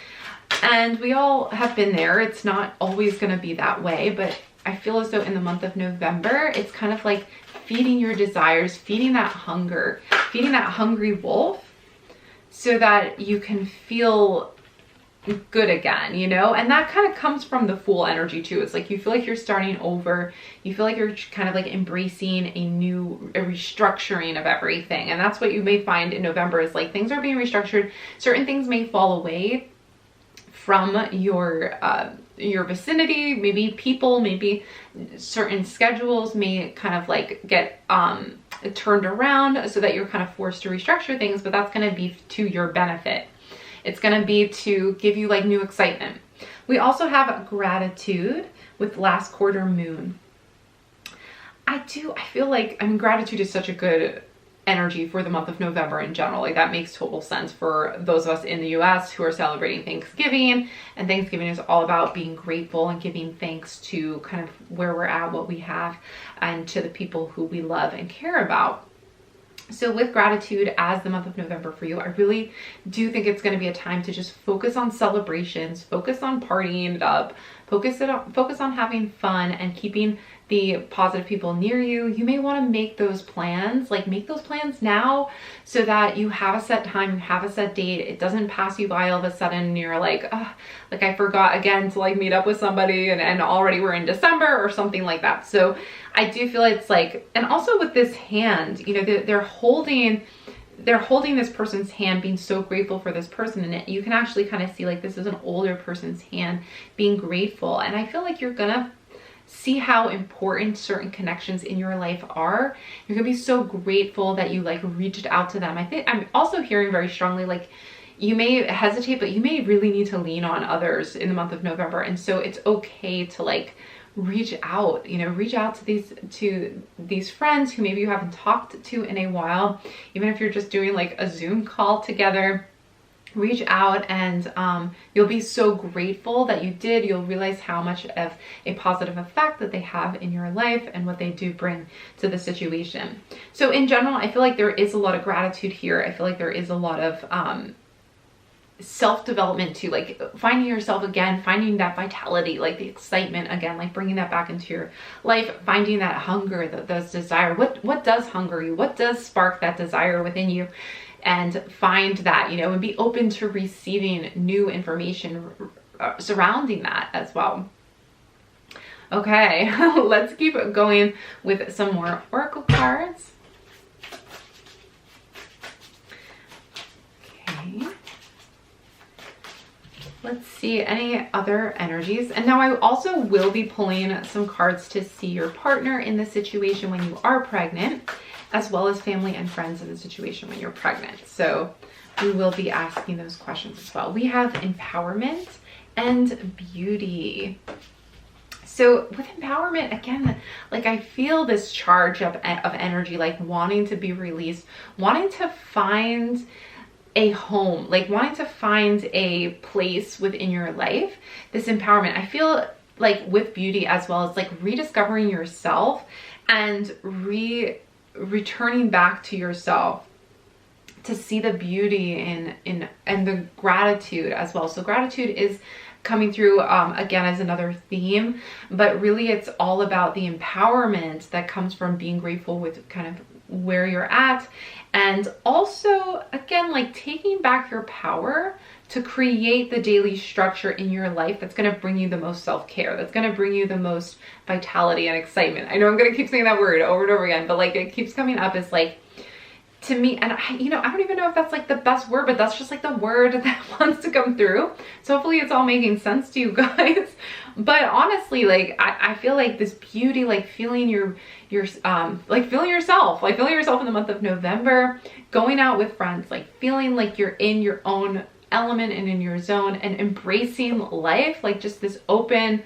And we all have been there. It's not always going to be that way, but I feel as though in the month of November, it's kind of like feeding your desires, feeding that hunger, feeding that hungry wolf so that you can feel good again, you know? And that kind of comes from the Fool energy too. It's like you feel like you're starting over, you feel like you're kind of like embracing a restructuring of everything. And that's what you may find in November, is like things are being restructured. Certain things may fall away from your vicinity, maybe people, maybe certain schedules may kind of like get turned around so that you're kind of forced to restructure things, but that's going to be to your benefit. It's going to be to give you like new excitement. We also have gratitude with last quarter moon. I feel like, I mean, gratitude is such a good energy for the month of November in general. Like that makes total sense for those of us in the US who are celebrating Thanksgiving, and Thanksgiving is all about being grateful and giving thanks to kind of where we're at, what we have, and to the people who we love and care about. So with gratitude as the month of November for you, I really do think it's going to be a time to just focus on celebrations, focus on partying it up, focus on having fun and keeping the positive people near you. You may want to make those plans, like make those plans now so that you have a set time, you have a set date. It doesn't pass you by all of a sudden and you're like, oh, like I forgot again to like meet up with somebody and already we're in December or something like that. So I do feel it's like, and also with this hand, you know, they're holding this person's hand, being so grateful for this person, and you can actually kind of see like this is an older person's hand being grateful. And I feel like you're gonna see how important certain connections in your life are. You're gonna be so grateful that you like reached out to them. I think I'm also hearing very strongly like you may hesitate, but you may really need to lean on others in the month of November. And so it's okay to like reach out, you know, reach out to these friends who maybe you haven't talked to in a while, even if you're just doing like a Zoom call together. Reach out and you'll be so grateful that you did. You'll realize how much of a positive effect that they have in your life and what they do bring to the situation. So in general, I feel like there is a lot of gratitude here. I feel like there is a lot of self-development too, like finding yourself again, finding that vitality, like the excitement again, like bringing that back into your life, finding that hunger, that desire. What does hunger you? What does spark that desire within you? And find that, you know, and be open to receiving new information surrounding that as well. Okay, let's keep going with some more oracle cards. Okay. Let's see any other energies. And now I also will be pulling some cards to see your partner in the situation when you are pregnant, as well as family and friends in the situation when you're pregnant. So we will be asking those questions as well. We have empowerment and beauty. So with empowerment, again, like I feel this charge of energy, like wanting to be released, wanting to find a home, like wanting to find a place within your life. This empowerment, I feel like with beauty as well, as like rediscovering yourself and returning back to yourself to see the beauty and the gratitude as well. So gratitude is coming through again as another theme, but really it's all about the empowerment that comes from being grateful with kind of where you're at, and also again like taking back your power to create the daily structure in your life that's going to bring you the most self-care, that's going to bring you the most vitality and excitement. I know I'm going to keep saying that word over and over again, but like it keeps coming up as like, to me, and I don't even know if that's like the best word, but that's just like the word that wants to come through. So hopefully it's all making sense to you guys. But honestly, like I feel like this beauty, like feeling like feeling yourself in the month of November, going out with friends, like feeling like you're in your own element and in your zone and embracing life, like just this open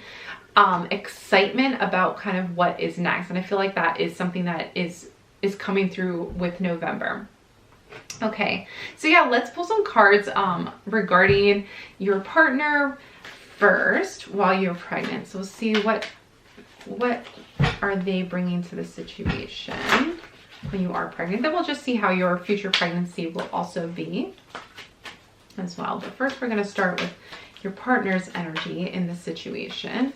excitement about kind of what is next. And I feel like that is something that is coming through with November. Okay, so yeah, let's pull some cards regarding your partner first while you're pregnant. So we'll see what are they bringing to the situation when you are pregnant. Then we'll just see how your future pregnancy will also be as well. But first we're going to start with your partner's energy in this situation.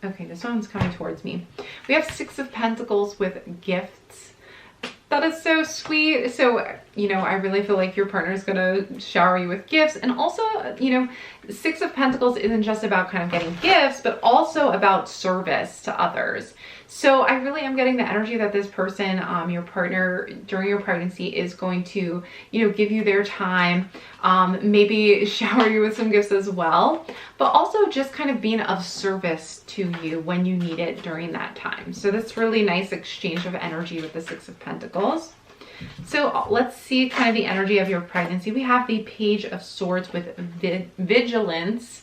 Okay, this one's coming towards me. We have Six of Pentacles with gifts. That is so sweet. So, you know, I really feel like your partner is going to shower you with gifts. And also, you know, Six of Pentacles isn't just about kind of getting gifts, but also about service to others. So I really am getting the energy that this person, your partner during your pregnancy, is going to, you know, give you their time, maybe shower you with some gifts as well, but also just kind of being of service to you when you need it during that time. So that's really nice exchange of energy with the Six of Pentacles. So let's see kind of the energy of your pregnancy. We have the Page of Swords with vigilance.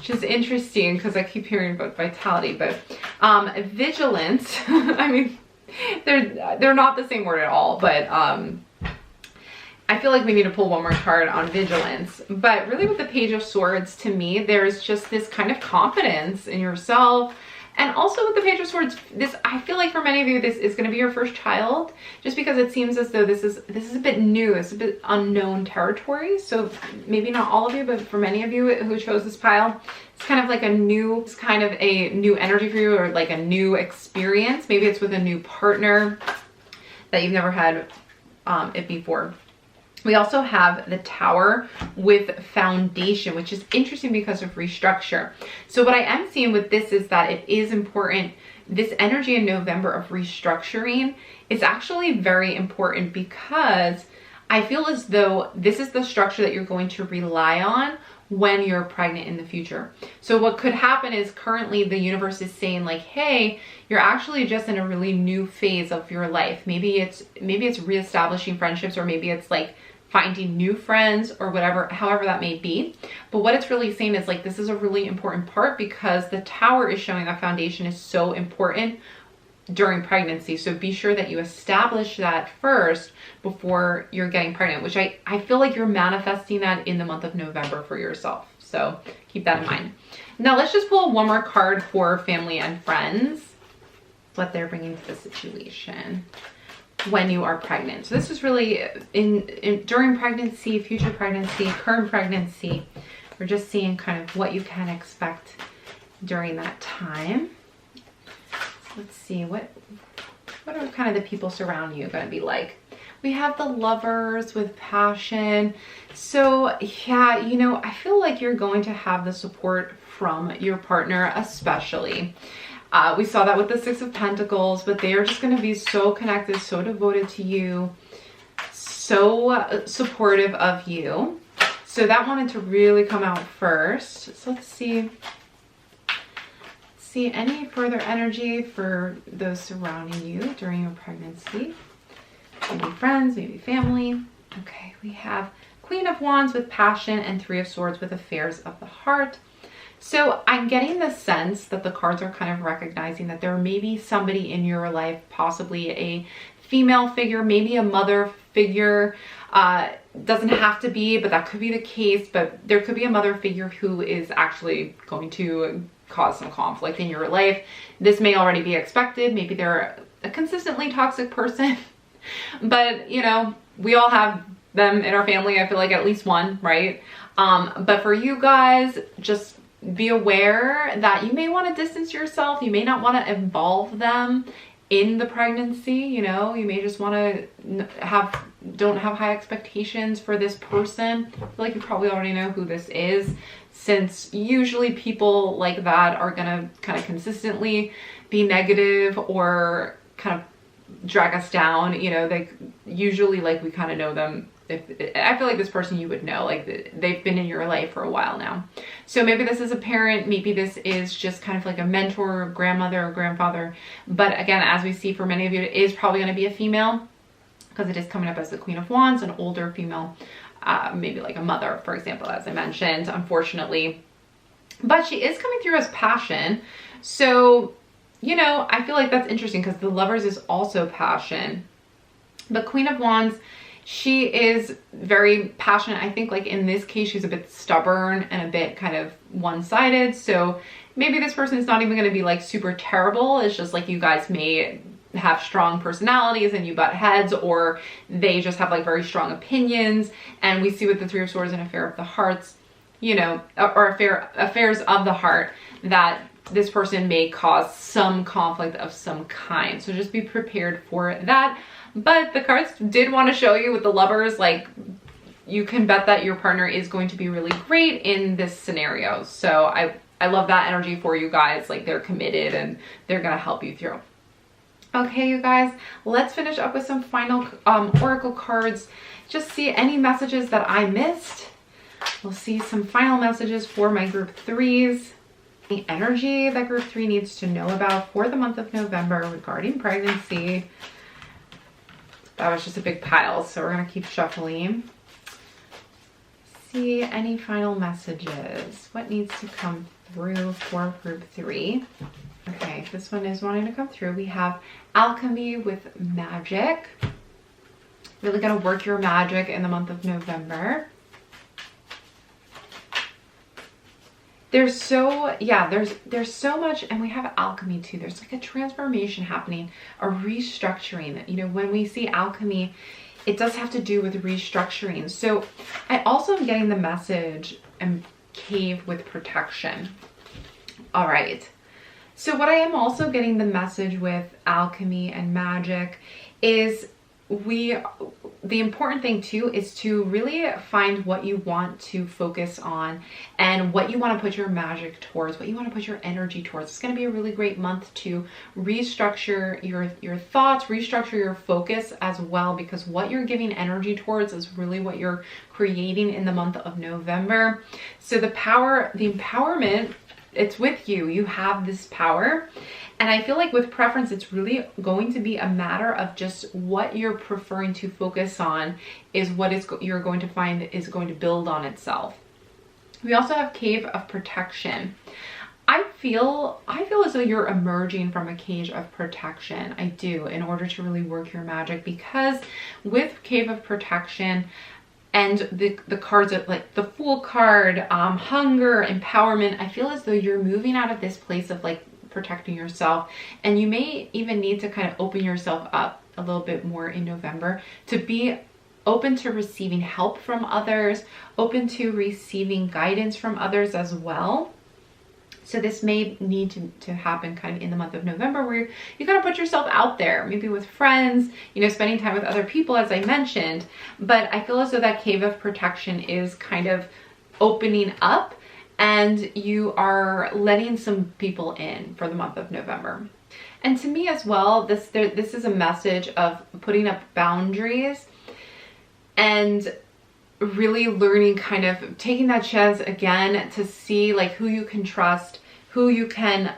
which is interesting because I keep hearing about vitality, but vigilance, I mean, they're not the same word at all, but I feel like we need to pull one more card on vigilance. But really with the Page of Swords, to me, there's just this kind of confidence in yourself. And also with the Page of Swords, this, I feel like for many of you, this is going to be your first child, just because it seems as though this is a bit new, it's a bit unknown territory. So maybe not all of you, but for many of you who chose this pile, it's kind of like it's kind of a new energy for you, or like a new experience. Maybe it's with a new partner that you've never had it before. We also have the Tower with foundation, which is interesting because of restructure. So what I am seeing with this is that it is important. This energy in November of restructuring is actually very important, because I feel as though this is the structure that you're going to rely on when you're pregnant in the future. So what could happen is currently the universe is saying like, hey, you're actually just in a really new phase of your life. Maybe it's reestablishing friendships, or maybe it's like finding new friends, or whatever, however that may be. But what it's really saying is like, this is a really important part, because the Tower is showing that foundation is so important during pregnancy. So be sure that you establish that first before you're getting pregnant, which I feel like you're manifesting that in the month of November for yourself. So keep that in mind. Now let's just pull one more card for family and friends, what they're bringing to the situation when you are pregnant. So this is really during pregnancy, future pregnancy, current pregnancy. We're just seeing kind of what you can expect during that time. So let's see, what are kind of the people surrounding you going to be like? We have the Lovers with passion. So yeah, you know, I feel like you're going to have the support from your partner, especially. We saw that with the Six of Pentacles, but they are just going to be so connected, so devoted to you, so supportive of you. So that wanted to really come out first. So let's see any further energy for those surrounding you during your pregnancy. Maybe friends, maybe family. Okay, we have Queen of Wands with passion and Three of Swords with affairs of the heart. So I'm getting the sense that the cards are kind of recognizing that there may be somebody in your life, possibly a female figure, maybe a mother figure. Doesn't have to be, but that could be the case. But there could be a mother figure who is actually going to cause some conflict in your life. This may already be expected. Maybe they're a consistently toxic person, but you know, we all have them in our family. I feel like at least one, right? But for you guys, just be aware that you may want to distance yourself. You may not want to involve them in the pregnancy. You know, you may just want to don't have high expectations for this person. I feel like you probably already know who this is, since usually people like that are gonna kind of consistently be negative or kind of drag us down. You know, they usually, like, we kind of know them. I feel like this person you would know, like they've been in your life for a while now. So maybe this is a parent, maybe this is just kind of like a mentor, or grandmother or grandfather. But again, as we see for many of you, it is probably going to be a female, because it is coming up as the Queen of Wands, an older female, maybe like a mother, for example, as I mentioned, unfortunately. But she is coming through as passion. So, you know, I feel like that's interesting, because the Lovers is also passion. The Queen of Wands, she is very passionate. I think, like, in this case, she's a bit stubborn and a bit kind of one-sided. So maybe this person is not even going to be like super terrible. It's just like you guys may have strong personalities and you butt heads, or they just have like very strong opinions. And we see with the Three of Swords and Affair of the Hearts, you know, or affairs of the heart, that this person may cause some conflict of some kind. So just be prepared for that. But the cards did want to show you with the Lovers, like, you can bet that your partner is going to be really great in this scenario. So I love that energy for you guys. Like, they're committed and they're going to help you through. Okay, you guys, let's finish up with some final oracle cards. Just see any messages that I missed. We'll see some final messages for my group 3s. The energy that group 3 needs to know about for the month of November regarding pregnancy. That was just a big pile, so we're going to keep shuffling. see any final messages. What needs to come through for group 3? Okay, this one is wanting to come through. We have alchemy with magic. Really gonna work your magic in the month of November. There's so much, and we have alchemy too. There's like a transformation happening, a restructuring. You know, when we see alchemy, it does have to do with restructuring. So I also am getting the message and cave with protection. All right. So what I am also getting the message with alchemy and magic is the important thing too is to really find what you want to focus on and what you want to put your magic towards, what you want to put your energy towards. It's going to be a really great month to restructure your thoughts, restructure your focus as well, because what you're giving energy towards is really what you're creating in the month of November. So the power, the empowerment, it's with you. You have this power. And I feel like with preference, it's really going to be a matter of just what you're preferring to focus on is what you're going to find is going to build on itself. We also have cave of protection. I feel as though you're emerging from a cage of protection. I do, in order to really work your magic, because with cave of protection, and the cards of like the Fool card, hunger, empowerment, I feel as though you're moving out of this place of like protecting yourself, and you may even need to kind of open yourself up a little bit more in November to be open to receiving help from others, open to receiving guidance from others as well. So this may need to happen kind of in the month of November, where you gotta put yourself out there, maybe with friends, you know, spending time with other people, as I mentioned. But I feel as though that cave of protection is kind of opening up, and you are letting some people in for the month of November. And to me as well, this is a message of putting up boundaries and really learning, kind of taking that chance again to see like who you can trust, who you can,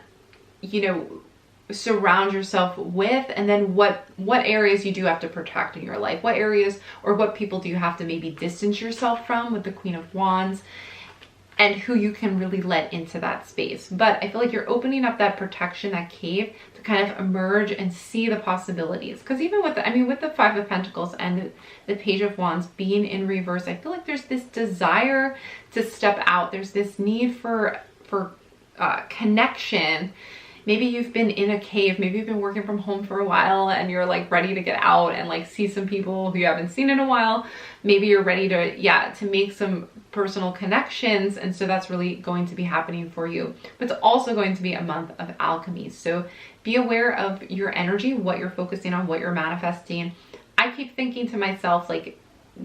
you know, surround yourself with, and then what areas you do have to protect in your life, what areas or what people do you have to maybe distance yourself from with the Queen of Wands, and who you can really let into that space. But I feel like you're opening up that protection, that cave, to kind of emerge and see the possibilities. Because even with the Five of Pentacles and the Page of Wands being in reverse, I feel like there's this desire to step out. There's this need for connection. Maybe you've been in a cave, maybe you've been working from home for a while and you're like ready to get out and like see some people who you haven't seen in a while. Maybe you're ready to make some personal connections, and so that's really going to be happening for you. But it's also going to be a month of alchemy. So be aware of your energy, what you're focusing on, what you're manifesting. I keep thinking to myself, like,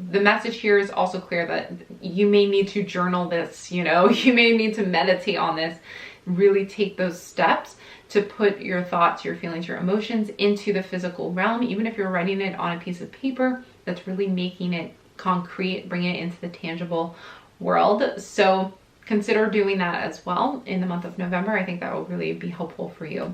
the message here is also clear that you may need to journal this, you know, you may need to meditate on this, really take those steps to put your thoughts, your feelings, your emotions into the physical realm. Even if you're writing it on a piece of paper, that's really making it concrete, bringing it into the tangible world. So consider doing that as well in the month of November. I think that will really be helpful for you.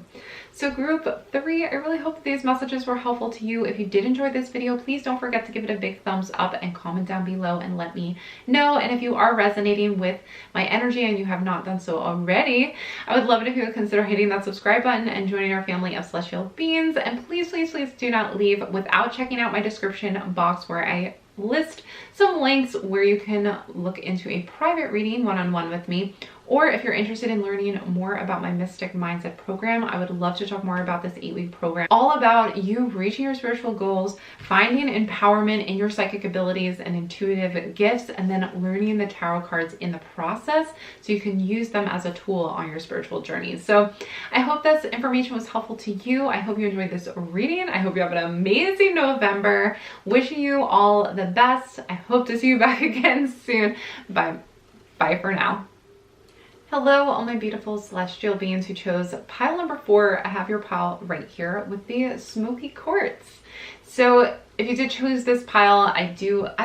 So group 3, I really hope these messages were helpful to you. If you did enjoy this video, please don't forget to give it a big thumbs up and comment down below and let me know. And if you are resonating with my energy and you have not done so already, I would love it if you would consider hitting that subscribe button and joining our family of celestial beings. And please, please, please do not leave without checking out my description box, where I list some links where you can look into a private reading one-on-one with me, or if you're interested in learning more about my Mystic Mindset program, I would love to talk more about this 8-week program, all about you reaching your spiritual goals, finding empowerment in your psychic abilities and intuitive gifts, and then learning the tarot cards in the process so you can use them as a tool on your spiritual journey. So I hope this information was helpful to you. I hope you enjoyed this reading. I hope you have an amazing November. Wishing you all the best. I hope to see you back again soon. Bye for now. Hello, all my beautiful celestial beings who chose pile number 4. I have your pile right here with the Smokey Quartz. So if you did choose this pile, I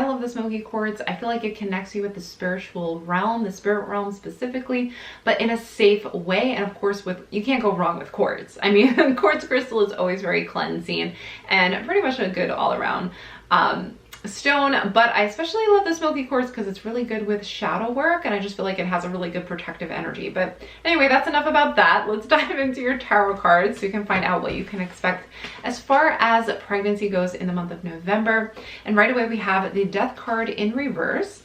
love the Smokey Quartz. I feel like it connects you with the spiritual realm, the spirit realm specifically, but in a safe way. And of course, you can't go wrong with quartz. I mean, quartz crystal is always very cleansing and pretty much a good all around stone, but I especially love the Smokey quartz because it's really good with shadow work, and I just feel like it has a really good protective energy. But anyway, that's enough about that. Let's dive into your tarot cards so you can find out what you can expect as far as pregnancy goes in the month of November. And right away we have the Death card in reverse,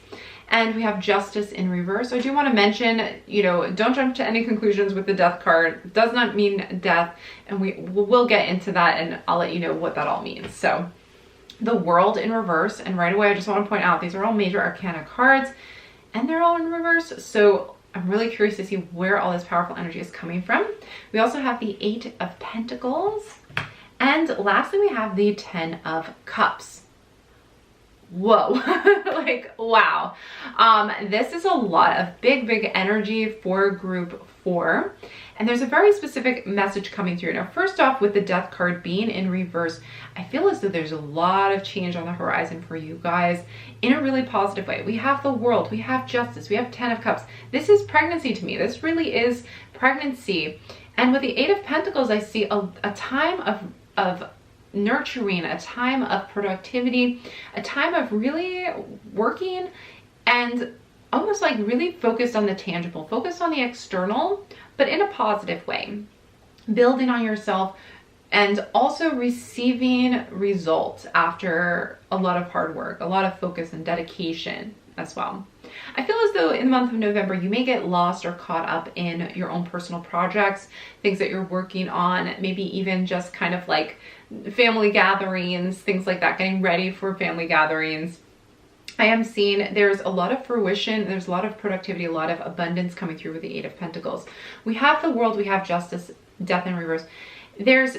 and we have Justice in reverse. So I do want to mention, you know, don't jump to any conclusions with the Death card. It does not mean death, and we'll get into that, and I'll let you know what that all means. So the World in reverse, and right away I just want to point out these are all major arcana cards and they're all in reverse, so I'm really curious to see where all this powerful energy is coming from. We also have the 8 of Pentacles, and lastly we have the 10 of Cups. Whoa. Like, wow. This is a lot of big energy for group 4, and there's a very specific message coming through. Now, first off, with the Death card being in reverse, I feel as though there's a lot of change on the horizon for you guys in a really positive way. We have the World, we have Justice, we have 10 of Cups. This is pregnancy to me. This really is pregnancy. And with the 8 of Pentacles, I see a time of nurturing, a time of productivity, a time of really working and almost like really focused on the tangible, focused on the external, but in a positive way, building on yourself and also receiving results after a lot of hard work, a lot of focus and dedication as well. I feel as though in the month of November, you may get lost or caught up in your own personal projects, things that you're working on, maybe even just kind of like family gatherings, things like that, getting ready for family gatherings. I am seeing there's a lot of fruition, there's a lot of productivity, a lot of abundance coming through with the 8 of Pentacles. We have the World, we have Justice, Death in reverse. There's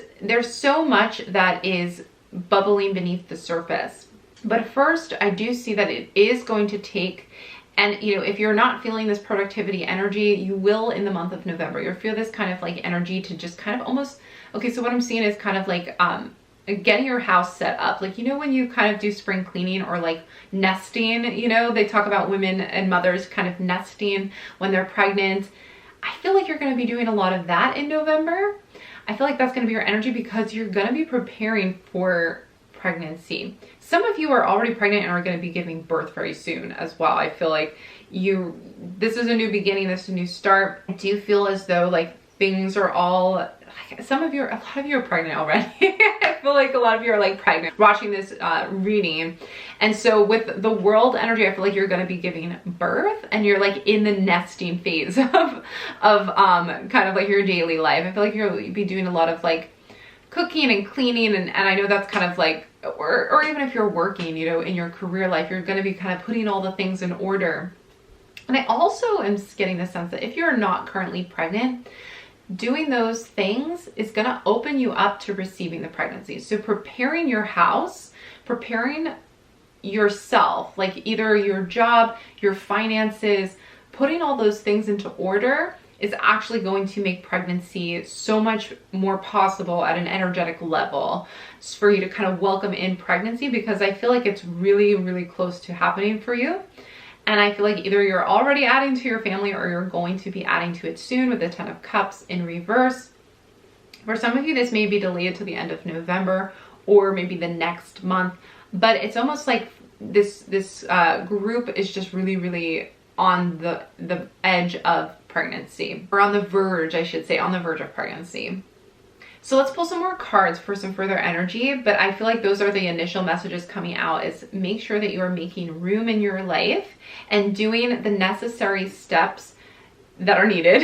so much that is bubbling beneath the surface. But first, I do see that it is going to take, and you know, if you're not feeling this productivity energy, you will in the month of November. You'll feel this kind of like energy to just kind of almost, okay, so what I'm seeing is kind of like getting your house set up. Like, you know, when you kind of do spring cleaning or like nesting, you know, they talk about women and mothers kind of nesting when they're pregnant. I feel like you're going to be doing a lot of that in November. I feel like that's going to be your energy because you're going to be preparing for pregnancy. Some of you are already pregnant and are going to be giving birth very soon as well. I feel like this is a new beginning, this is a new start. I do feel as though like things are all, a lot of you are pregnant already. I feel like a lot of you are like pregnant watching this reading. And so with the World energy, I feel like you're going to be giving birth and you're like in the nesting phase of kind of like your daily life. I feel like you'll be doing a lot of like cooking and cleaning, and I know that's kind of like, or even if you're working, you know, in your career life, you're going to be kind of putting all the things in order. And I also am getting the sense that if you're not currently pregnant, doing those things is going to open you up to receiving the pregnancy. So preparing your house, preparing yourself, like either your job, your finances, putting all those things into order is actually going to make pregnancy so much more possible at an energetic level for you to kind of welcome in pregnancy, because I feel like it's really close to happening for you. And I feel like either you're already adding to your family or you're going to be adding to it soon with the 10 of Cups in reverse. For some of you, this may be delayed to the end of November or maybe the next month, but it's almost like this group is just really on the edge of pregnancy, or on the verge, I should say, on the verge of pregnancy. So let's pull some more cards for some further energy, but I feel like those are the initial messages coming out, is make sure that you are making room in your life and doing the necessary steps that are needed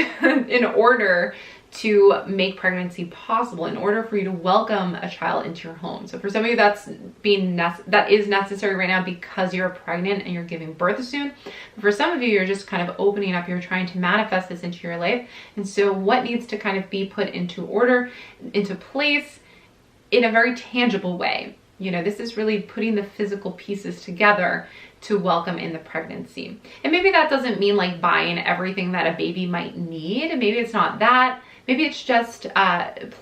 in order to make pregnancy possible, in order for you to welcome a child into your home. So for some of you, that is necessary right now because you're pregnant and you're giving birth soon. For some of you, you're just kind of opening up, you're trying to manifest this into your life. And so what needs to kind of be put into order, into place in a very tangible way? You know, this is really putting the physical pieces together to welcome in the pregnancy. And maybe that doesn't mean like buying everything that a baby might need. Maybe it's not that. Maybe it's just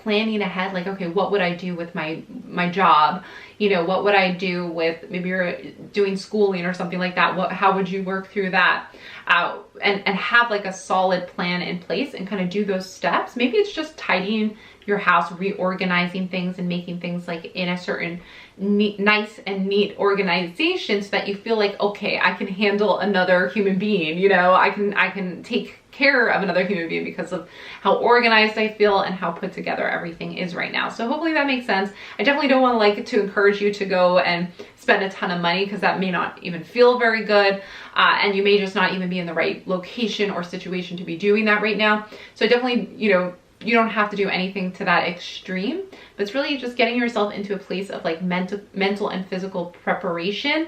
planning ahead, like, okay, what would I do with my job, You know, what would I do with, maybe you're doing schooling or something like that. How would you work through that? And have like a solid plan in place and kind of do those steps. Maybe it's just tidying your house, reorganizing things and making things like in a certain nice and neat organization so that you feel like, okay, I can handle another human being, you know, I can take care of another human being because of how organized I feel and how put together everything is right now. So hopefully that makes sense. I definitely don't want to like to encourage you to go and spend a ton of money, because that may not even feel very good. And you may just not even be in the right location or situation to be doing that right now. So definitely, you know, you don't have to do anything to that extreme, but it's really just getting yourself into a place of like mental and physical preparation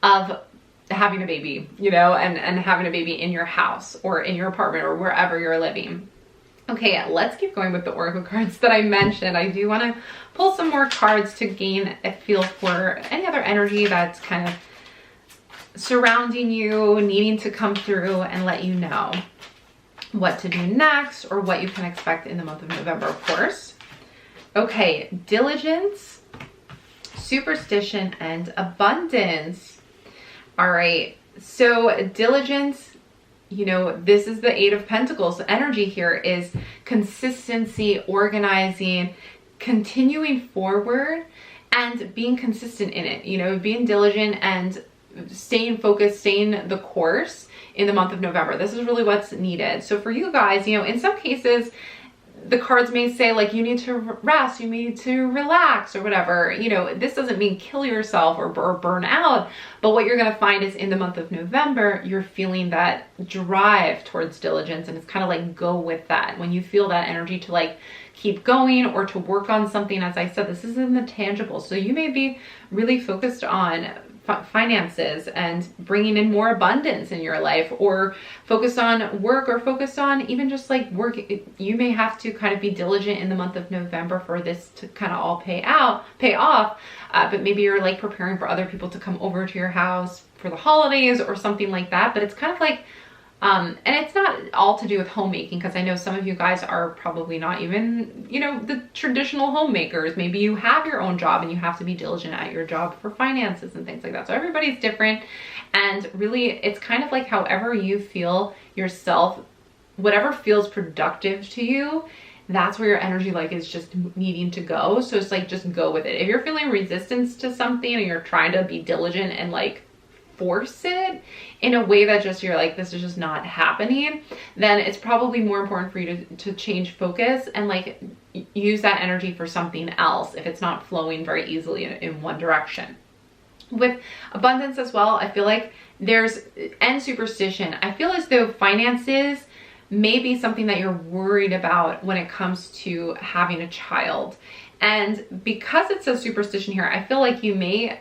of having a baby, you know, and having a baby in your house or in your apartment or wherever you're living. Okay, let's keep going with the oracle cards that I mentioned. I do want to pull some more cards to gain a feel for any other energy that's kind of surrounding you, needing to come through and let you know what to do next or what you can expect in the month of November, of course. Okay, diligence, superstition, and abundance. All right, so diligence, you know, this is the Eight of Pentacles. The energy here is consistency, organizing, continuing forward, and being consistent in it, you know, being diligent and staying focused, staying the course in the month of November. This is really what's needed. So for you guys, you know, in some cases, the cards may say like you need to rest, you need to relax or whatever. You know, this doesn't mean kill yourself or burn out, but what you're going to find is in the month of November, you're feeling that drive towards diligence, and it's kind of like go with that. When you feel that energy to like keep going or to work on something, as I said, this is in the tangible. So you may be really focused on finances and bringing in more abundance in your life, or focus on work, or focus on even just like work. You may have to kind of be diligent in the month of November for this to kind of all pay off. But maybe you're like preparing for other people to come over to your house for the holidays or something like that. But it's kind of like, and it's not all to do with homemaking, because I know some of you guys are probably not even, you know, the traditional homemakers. Maybe you have your own job and you have to be diligent at your job for finances and things like that. So everybody's different. And really, it's kind of like however you feel yourself, whatever feels productive to you, that's where your energy like is just needing to go. So it's like, just go with it. If you're feeling resistance to something and you're trying to be diligent and like force it in a way that just you're like, this is just not happening, then it's probably more important for you to change focus and like use that energy for something else if it's not flowing very easily in one direction. With abundance as well, I feel like and superstition, I feel as though finances may be something that you're worried about when it comes to having a child. And because it says superstition here, I feel like you may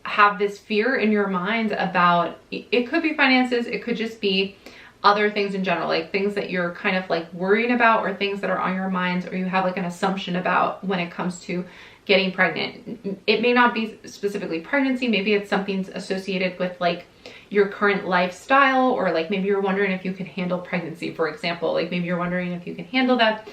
have this fear in your mind about, it could be finances, it could just be other things in general, like things that you're kind of like worrying about, or things that are on your minds, or you have like an assumption about when it comes to getting pregnant. It may not be specifically pregnancy, maybe it's something associated with like your current lifestyle, or like maybe you're wondering if you can handle pregnancy, for example. Like maybe you're wondering if you can handle that.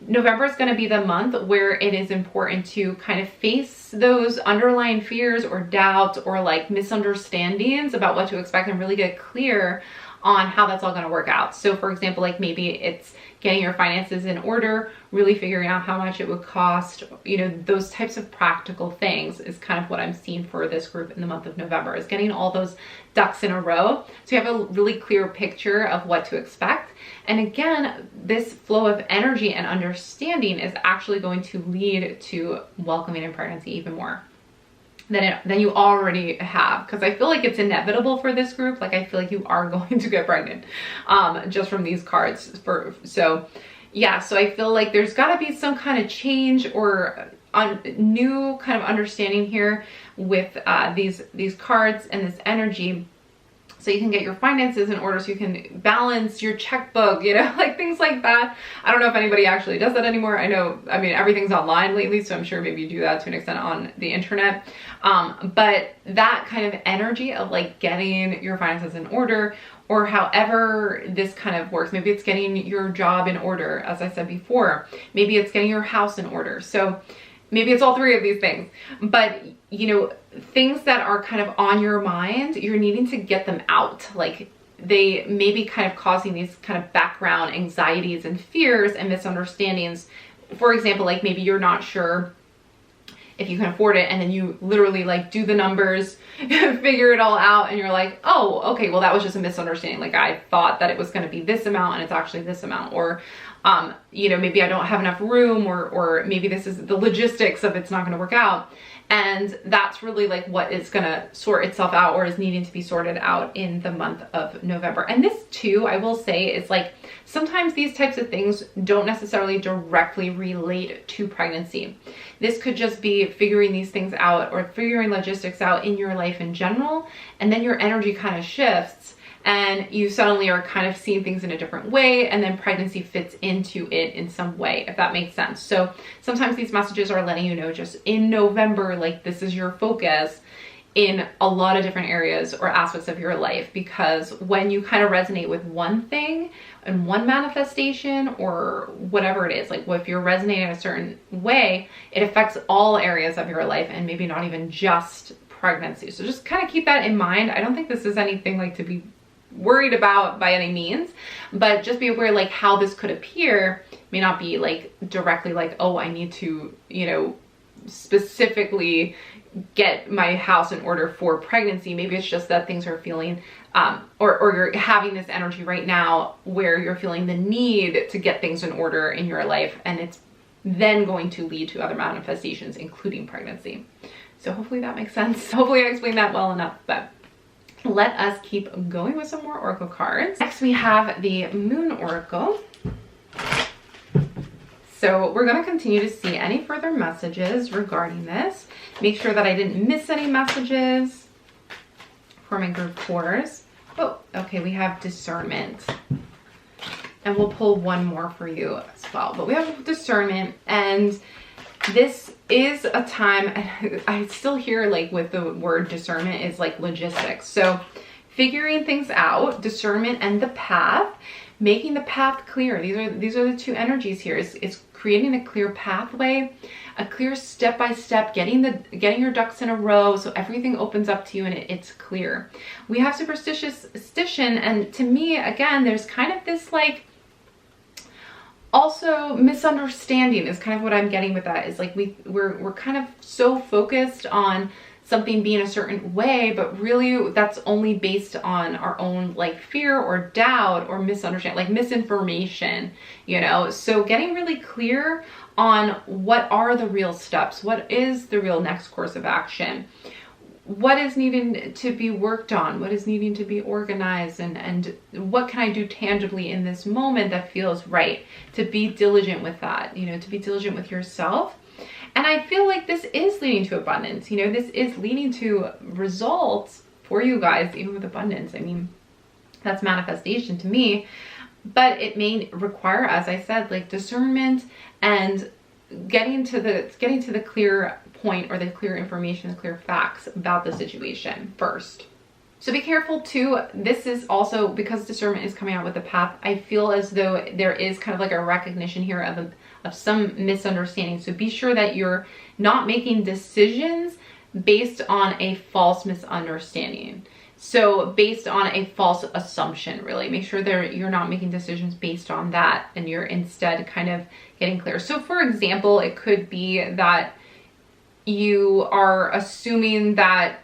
November is going to be the month where it is important to kind of face those underlying fears or doubts or like misunderstandings about what to expect, and really get clear on how that's all going to work out. So for example, like maybe it's getting your finances in order, really figuring out how much it would cost, you know, those types of practical things is kind of what I'm seeing for this group in the month of November, is getting all those ducks in a row so you have a really clear picture of what to expect. And again, this flow of energy and understanding is actually going to lead to welcoming in pregnancy even more than you already have, because I feel like it's inevitable for this group. Like I feel like you are going to get pregnant just from these cards. So yeah, so I feel like there's got to be some kind of change or new kind of understanding here with these cards and this energy, so you can get your finances in order, so you can balance your checkbook, you know, like things like that. I don't know if anybody actually does that anymore. I know, I mean, everything's online lately, so I'm sure maybe you do that to an extent on the internet. But that kind of energy of like getting your finances in order, or however this kind of works. Maybe it's getting your job in order, as I said before. Maybe it's getting your house in order. So maybe it's all three of these things, but you know, things that are kind of on your mind, you're needing to get them out. Like, they may be kind of causing these kind of background anxieties and fears and misunderstandings. For example, like maybe you're not sure if you can afford it, and then you literally like do the numbers, figure it all out, and you're like, oh, okay, well, that was just a misunderstanding. Like, I thought that it was going to be this amount and it's actually this amount. Or, you know, maybe I don't have enough room, or maybe this is the logistics of it's not going to work out. And that's really like what is going to sort itself out, or is needing to be sorted out in the month of November. And this too, I will say, is like, sometimes these types of things don't necessarily directly relate to pregnancy. This could just be figuring these things out, or figuring logistics out in your life in general. And then your energy kind of shifts, and you suddenly are kind of seeing things in a different way, and then pregnancy fits into it in some way, if that makes sense. So sometimes these messages are letting you know, just in November, like, this is your focus in a lot of different areas or aspects of your life. Because when you kind of resonate with one thing and one manifestation, or whatever it is, like if you're resonating a certain way, it affects all areas of your life, and maybe not even just pregnancy. So just kind of keep that in mind. I don't think this is anything like to be worried about by any means, but just be aware like how this could appear may not be like directly like, oh, I need to, you know, specifically get my house in order for pregnancy. Maybe it's just that things are feeling or you're having this energy right now where you're feeling the need to get things in order in your life, and it's then going to lead to other manifestations, including pregnancy. So hopefully that makes sense. Hopefully I explained that well enough. But let us keep going with some more oracle cards. Next we have the Moon Oracle. So we're going to continue to see any further messages regarding this. Make sure that I didn't miss any messages for my group 4s. Oh, okay, we have discernment. And we'll pull one more for you as well. But we have discernment, and this is a time, I still hear like with the word discernment is like logistics. So figuring things out, discernment, and the path, making the path clear. These are the two energies here. It's creating a clear pathway, a clear step-by-step, getting your ducks in a row so everything opens up to you and it's clear. We have superstition, and to me, again, there's kind of this like, also misunderstanding is kind of what I'm getting with that. Is like we're kind of so focused on something being a certain way, but really that's only based on our own like fear or doubt or misunderstanding, like misinformation, you know. So getting really clear on what are the real steps, what is the real next course of action, what is needing to be worked on, what is needing to be organized, and what can I do tangibly in this moment that feels right, to be diligent with that, you know, to be diligent with yourself. And I feel like this is leading to abundance, you know, this is leading to results for you guys, even with abundance. I mean, that's manifestation to me, but it may require, as I said, like discernment and getting to the clear point, or the clear information, the clear facts about the situation first. So be careful too. This is also, because discernment is coming out with the path, I feel as though there is kind of like a recognition here of some misunderstanding. So be sure that you're not making decisions based on a false misunderstanding. So based on a false assumption, really make sure that you're not making decisions based on that, and you're instead kind of getting clear. So for example, it could be that you are assuming that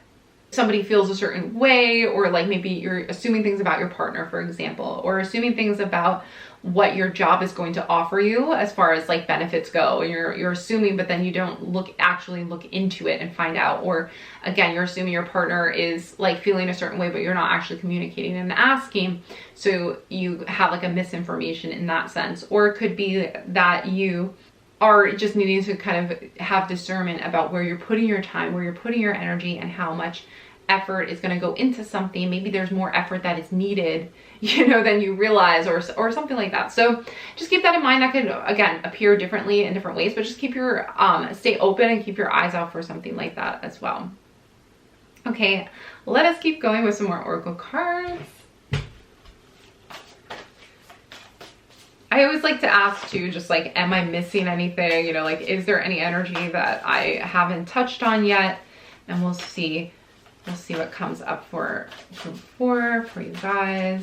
somebody feels a certain way, or like maybe you're assuming things about your partner, for example, or assuming things about what your job is going to offer you as far as like benefits go, and you're assuming, but then you don't actually look into it and find out. Or again, you're assuming your partner is like feeling a certain way, but you're not actually communicating and asking, so you have like a misinformation in that sense. Or it could be that you are just needing to kind of have discernment about where you're putting your time, where you're putting your energy, and how much effort is going to go into something. Maybe there's more effort that is needed, you know, than you realize, or something like that. So just keep that in mind. That could, again, appear differently in different ways, but just keep your, stay open and keep your eyes out for something like that as well. Okay, let us keep going with some more oracle cards. I always like to ask too, just like, am I missing anything? You know, like, is there any energy that I haven't touched on yet? and we'll see what comes up for group 4 for you guys.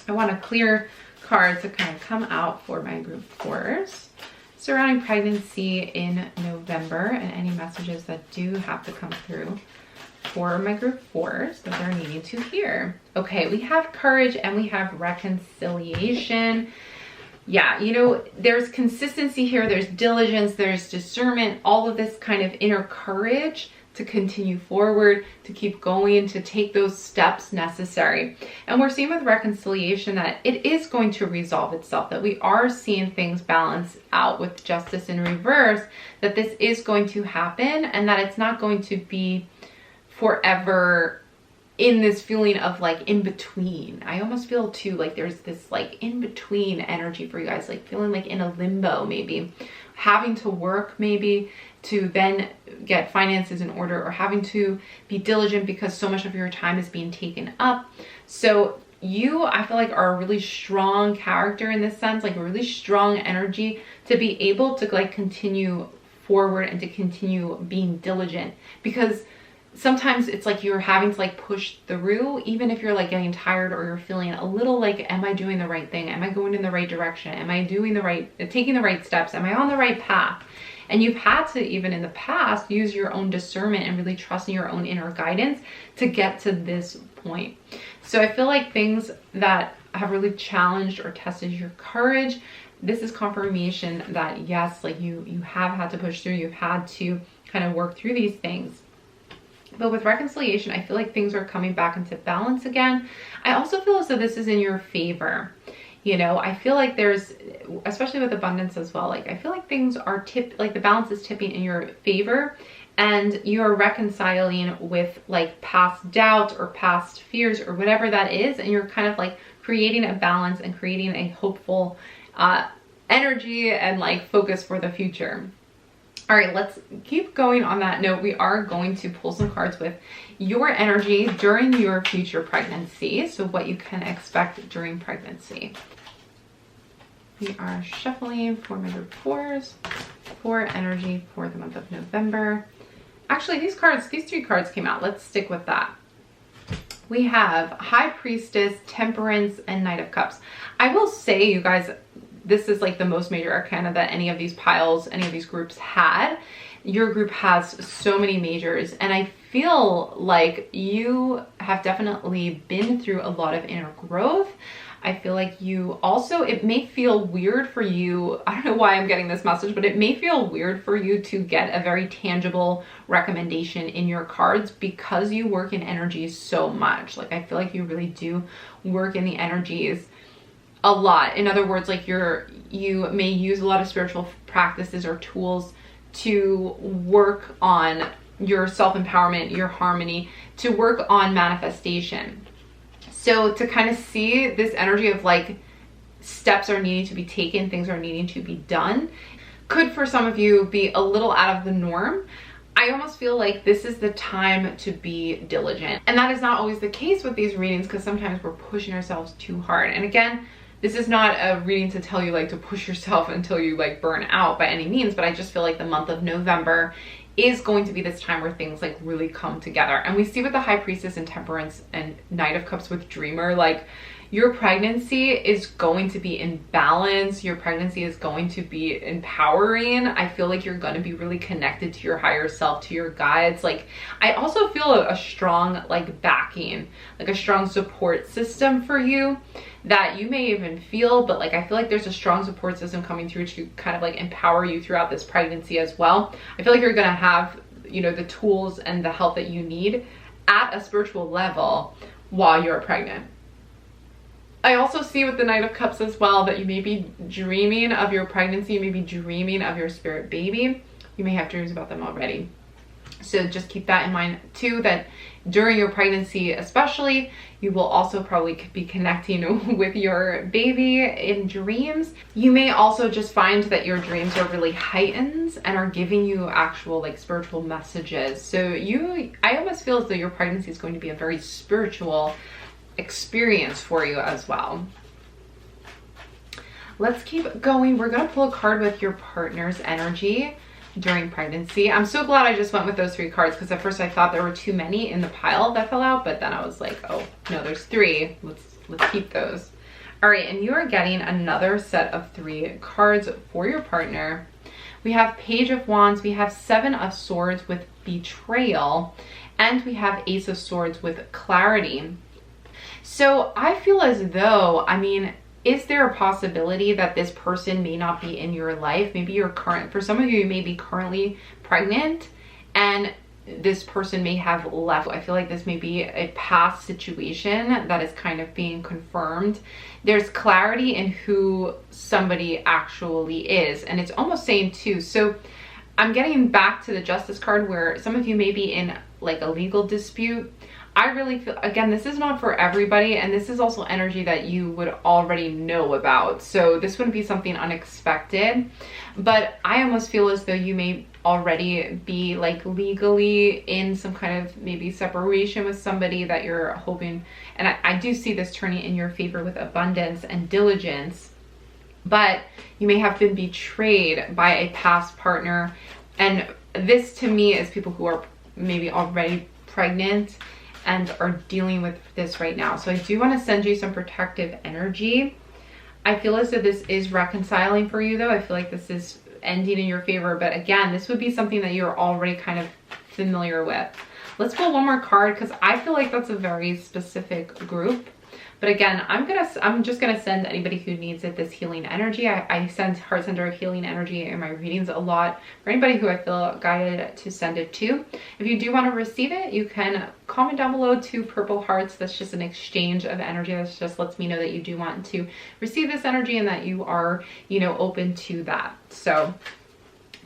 I want a clear card to kind of come out for my group 4s surrounding pregnancy in November, and any messages that do have to come through for my group 4s that they're needing to hear. Okay, we have courage and we have reconciliation. Yeah, you know, there's consistency here, there's diligence, there's discernment, all of this kind of inner courage to continue forward, to keep going, to take those steps necessary. And we're seeing with reconciliation that it is going to resolve itself, that we are seeing things balance out with justice in reverse, that this is going to happen, and that it's not going to be forever in this feeling of like in between. I almost feel too like there's this like in between energy for you guys, like feeling like in a limbo, maybe having to work maybe to then get finances in order, or having to be diligent because so much of your time is being taken up. So you, I feel like, are a really strong character in this sense, like a really strong energy to be able to like continue forward and to continue being diligent, because sometimes it's like you're having to like push through, even if you're like getting tired or you're feeling a little like, am I doing the right thing? Am I going in the right direction? Am I doing the right, taking the right steps? Am I on the right path? And you've had to, even in the past, use your own discernment and really trust in your own inner guidance to get to this point. So I feel like things that have really challenged or tested your courage, this is confirmation that yes, like you have had to push through, you've had to kind of work through these things. But with reconciliation, I feel like things are coming back into balance again. I also feel as though this is in your favor. You know, I feel like there's, especially with abundance as well, like I feel like things are like the balance is tipping in your favor, and you're reconciling with like past doubts or past fears or whatever that is, and you're kind of like creating a balance and creating a hopeful energy and like focus for the future. All right, let's keep going on that note. We are going to pull some cards with your energy during your future pregnancy. So what you can expect during pregnancy. We are shuffling for my group 4s for energy for the month of November. Actually, these 3 cards came out. Let's stick with that. We have High Priestess, Temperance, and Knight of Cups. I will say, you guys, this is like the most major arcana that any of these piles, any of these groups had. Your group has so many majors, and I feel like you have definitely been through a lot of inner growth. I feel like you also, it may feel weird for you, I don't know why I'm getting this message, but it may feel weird for you to get a very tangible recommendation in your cards because you work in energies so much. Like I feel like you really do work in the energies a lot. In other words, like you may use a lot of spiritual practices or tools to work on your self-empowerment, your harmony, to work on manifestation. So to kind of see this energy of like steps are needing to be taken, things are needing to be done, could for some of you be a little out of the norm. I almost feel like this is the time to be diligent. And that is not always the case with these readings, because sometimes we're pushing ourselves too hard. And again, this is not a reading to tell you like to push yourself until you like burn out by any means, but I just feel like the month of November is going to be this time where things like really come together. And we see with the High Priestess and Temperance and Knight of Cups with Dreamer, like your pregnancy is going to be in balance. Your pregnancy is going to be empowering. I feel like you're going to be really connected to your higher self, to your guides. Like I also feel a strong like backing, like a strong support system for you that you may even feel, but like I feel like there's a strong support system coming through to kind of like empower you throughout this pregnancy as well. I feel like you're gonna have, you know, the tools and the help that you need at a spiritual level while you're pregnant. I also see with the Knight of Cups as well that you may be dreaming of your pregnancy, you may be dreaming of your spirit baby. You may have dreams about them already. So just keep that in mind too, that during your pregnancy especially, you will also probably be connecting with your baby in dreams. You may also just find that your dreams are really heightened and are giving you actual like spiritual messages. So I almost feel as though your pregnancy is going to be a very spiritual experience for you as well. Let's keep going. We're going to pull a card with your partner's energy during pregnancy. I'm so glad I just went with those 3 cards, because at first I thought there were too many in the pile that fell out, but then I was like, oh no, there's 3. Let's keep those. All right, and you are getting another set of 3 cards for your partner. We have Page of Wands, we have 7 of Swords with Betrayal, and we have Ace of Swords with Clarity. So I feel as though, I mean, is there a possibility that this person may not be in your life? Maybe you're for some of you, you may be currently pregnant and this person may have left. I feel like this may be a past situation that is kind of being confirmed. There's clarity in who somebody actually is. And it's almost saying too, so I'm getting back to the Justice card where some of you may be in like a legal dispute. I really feel, again, this is not for everybody, and this is also energy that you would already know about. So this wouldn't be something unexpected, but I almost feel as though you may already be like legally in some kind of maybe separation with somebody that you're hoping, and I do see this turning in your favor with abundance and diligence, but you may have been betrayed by a past partner. And this to me is people who are maybe already pregnant and are dealing with this right now. So I do want to send you some protective energy. I feel as though this is reconciling for you though. I feel like this is ending in your favor, but again, this would be something that you're already kind of familiar with. Let's pull one more card, because I feel like that's a very specific group. But again, I'm just gonna send anybody who needs it this healing energy. I send heart center of healing energy in my readings a lot for anybody who I feel guided to send it to. If you do want to receive it, you can comment down below 2 purple hearts. That's just an exchange of energy. That just lets me know that you do want to receive this energy and that you are, you know, open to that. So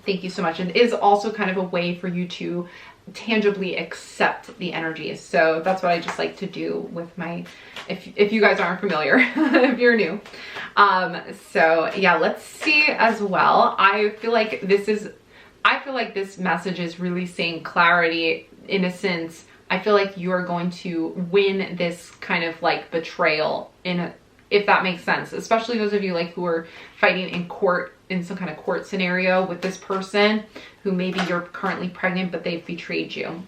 thank you so much. And it is also kind of a way for you to tangibly accept the energy. So that's what I just like to do with my, if you guys aren't familiar, if you're new. So yeah, let's see as well. I feel like this message is really saying clarity, innocence. I feel like you are going to win this kind of like betrayal if that makes sense, especially those of you like who are fighting in court, in some kind of court scenario with this person who maybe you're currently pregnant, but they've betrayed you.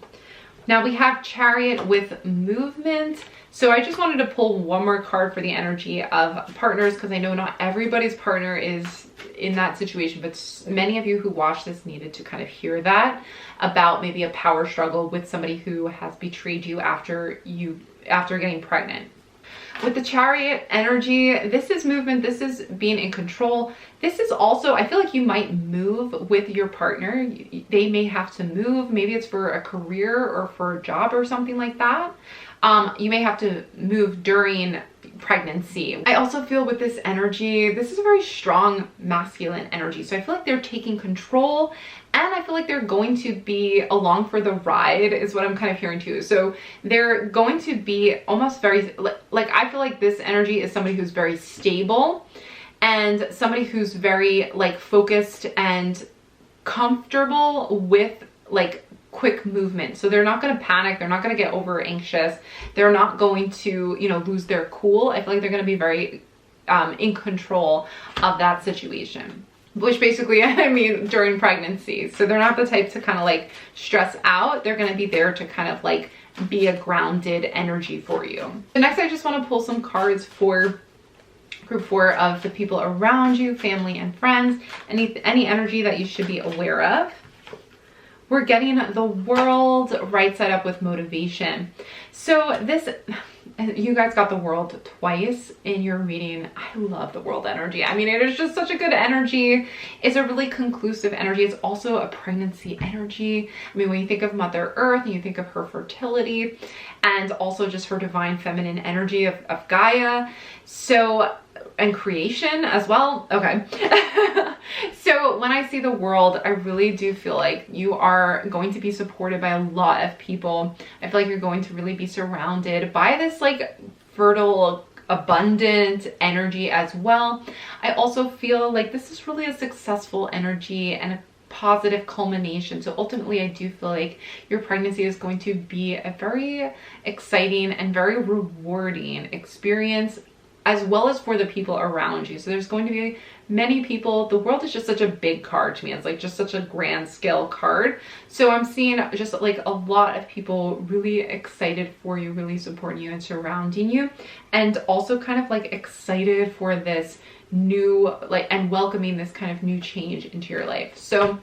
Now we have Chariot with movement. So I just wanted to pull one more card for the energy of partners, because I know not everybody's partner is in that situation, but many of you who watch this needed to kind of hear that about maybe a power struggle with somebody who has betrayed you after getting pregnant. With the Chariot energy, this is movement, this is being in control. This is also, I feel like you might move with your partner. They may have to move. Maybe it's for a career or for a job or something like that. You may have to move during pregnancy. I also feel with this energy, this is a very strong masculine energy. So I feel like they're taking control, and I feel like they're going to be along for the ride is what I'm kind of hearing too. So they're going to be almost very, like I feel like this energy is somebody who's very stable and somebody who's very like focused and comfortable with like quick movement. So they're not going to panic. They're not going to get over anxious. They're not going to, you know, lose their cool. I feel like they're going to be very in control of that situation, which basically, I mean, during pregnancy. So they're not the type to kind of like stress out. They're going to be there to kind of like be a grounded energy for you. So next, I just want to pull some cards for group 4 of the people around you, family and friends, any energy that you should be aware of. We're getting the World right side up with motivation. So this, you guys got the World twice in your reading. I love the World energy. I mean, it is just such a good energy. It's a really conclusive energy. It's also a pregnancy energy. I mean, when you think of Mother Earth and you think of her fertility and also just her divine feminine energy of Gaia. So, and creation as well. Okay. So when I see the World, I really do feel like you are going to be supported by a lot of people. I feel like you're going to really be surrounded by this like fertile, abundant energy as well. I also feel like this is really a successful energy and a positive culmination. So ultimately, I do feel like your pregnancy is going to be a very exciting and very rewarding experience. as well as for the people around you. So there's going to be many people. The world is just such a big card to me. It's like just such a grand scale card. So I'm seeing just like a lot of people really excited for you, really supporting you and surrounding you, and also kind of like excited for this new, like, and welcoming this kind of new change into your life. So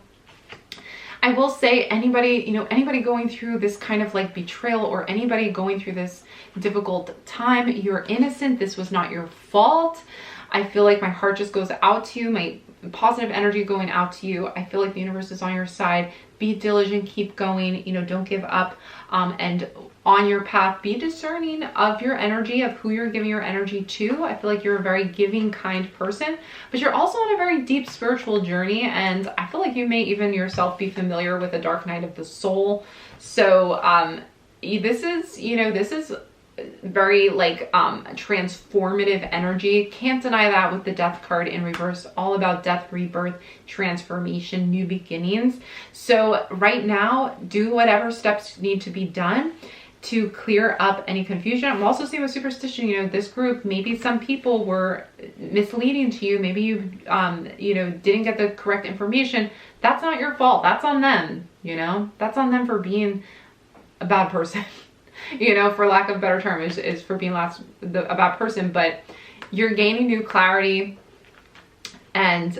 I will say, anybody, you know, anybody going through this kind of like betrayal, or anybody going through this difficult time, you're innocent. This was not your fault. I feel like my heart just goes out to you, my positive energy going out to you. I feel like the universe is on your side. Be diligent, keep going, you know, don't give up. And on your path, be discerning of your energy, of who you're giving your energy to. I feel like you're a very giving, kind person, but you're also on a very deep spiritual journey. And I feel like you may even yourself be familiar with the dark night of the soul. So this is, you know, this is very like transformative energy. Can't deny that with the death card in reverse, all about death, rebirth, transformation, new beginnings. So right now, do whatever steps need to be done to clear up any confusion. I'm also seeing with superstition, you know, this group, maybe some people were misleading to you. Maybe you, you know, didn't get the correct information. That's not your fault. That's on them, you know, that's on them for being a bad person. You know, for lack of a better term, is for being a bad person. But you're gaining new clarity, and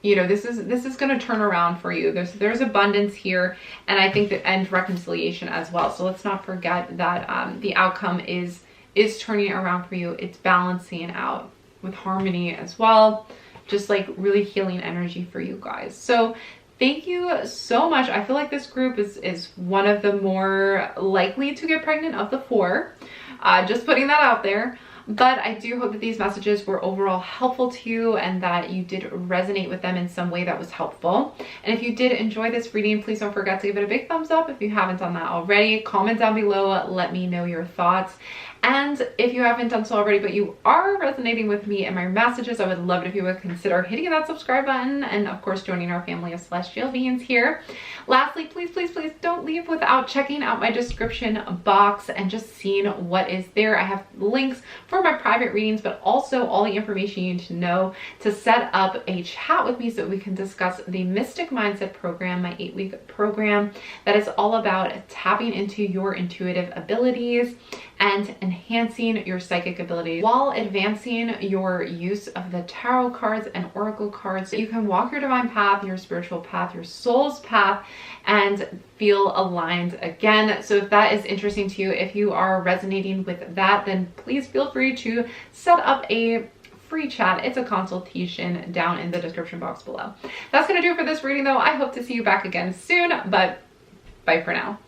you know, this is going to turn around for you. There's abundance here, and I think that, and reconciliation as well. So let's not forget that the outcome is turning around for you. It's balancing out with harmony as well, just like really healing energy for you guys. So thank you so much. I feel like this group is one of the more likely to get pregnant of the 4. Just putting that out there. But I do hope that these messages were overall helpful to you, and that you did resonate with them in some way that was helpful. And if you did enjoy this reading, please don't forget to give it a big thumbs up if you haven't done that already. Comment down below, let me know your thoughts. And if you haven't done so already, but you are resonating with me and my messages, I would love it if you would consider hitting that subscribe button, and of course joining our family of celestial beings here. Lastly, please, please, please don't leave without checking out my description box and just seeing what is there. I have links for my private readings, but also all the information you need to know to set up a chat with me so that we can discuss the Mystic Mindset program, my 8-week program that is all about tapping into your intuitive abilities and enhancing your psychic abilities while advancing your use of the tarot cards and oracle cards, so you can walk your divine path, your spiritual path, your soul's path, and feel aligned again. So if that is interesting to you, if you are resonating with that, then please feel free to set up a free chat. It's a consultation down in the description box below. That's gonna do it for this reading though. I hope to see you back again soon, but bye for now.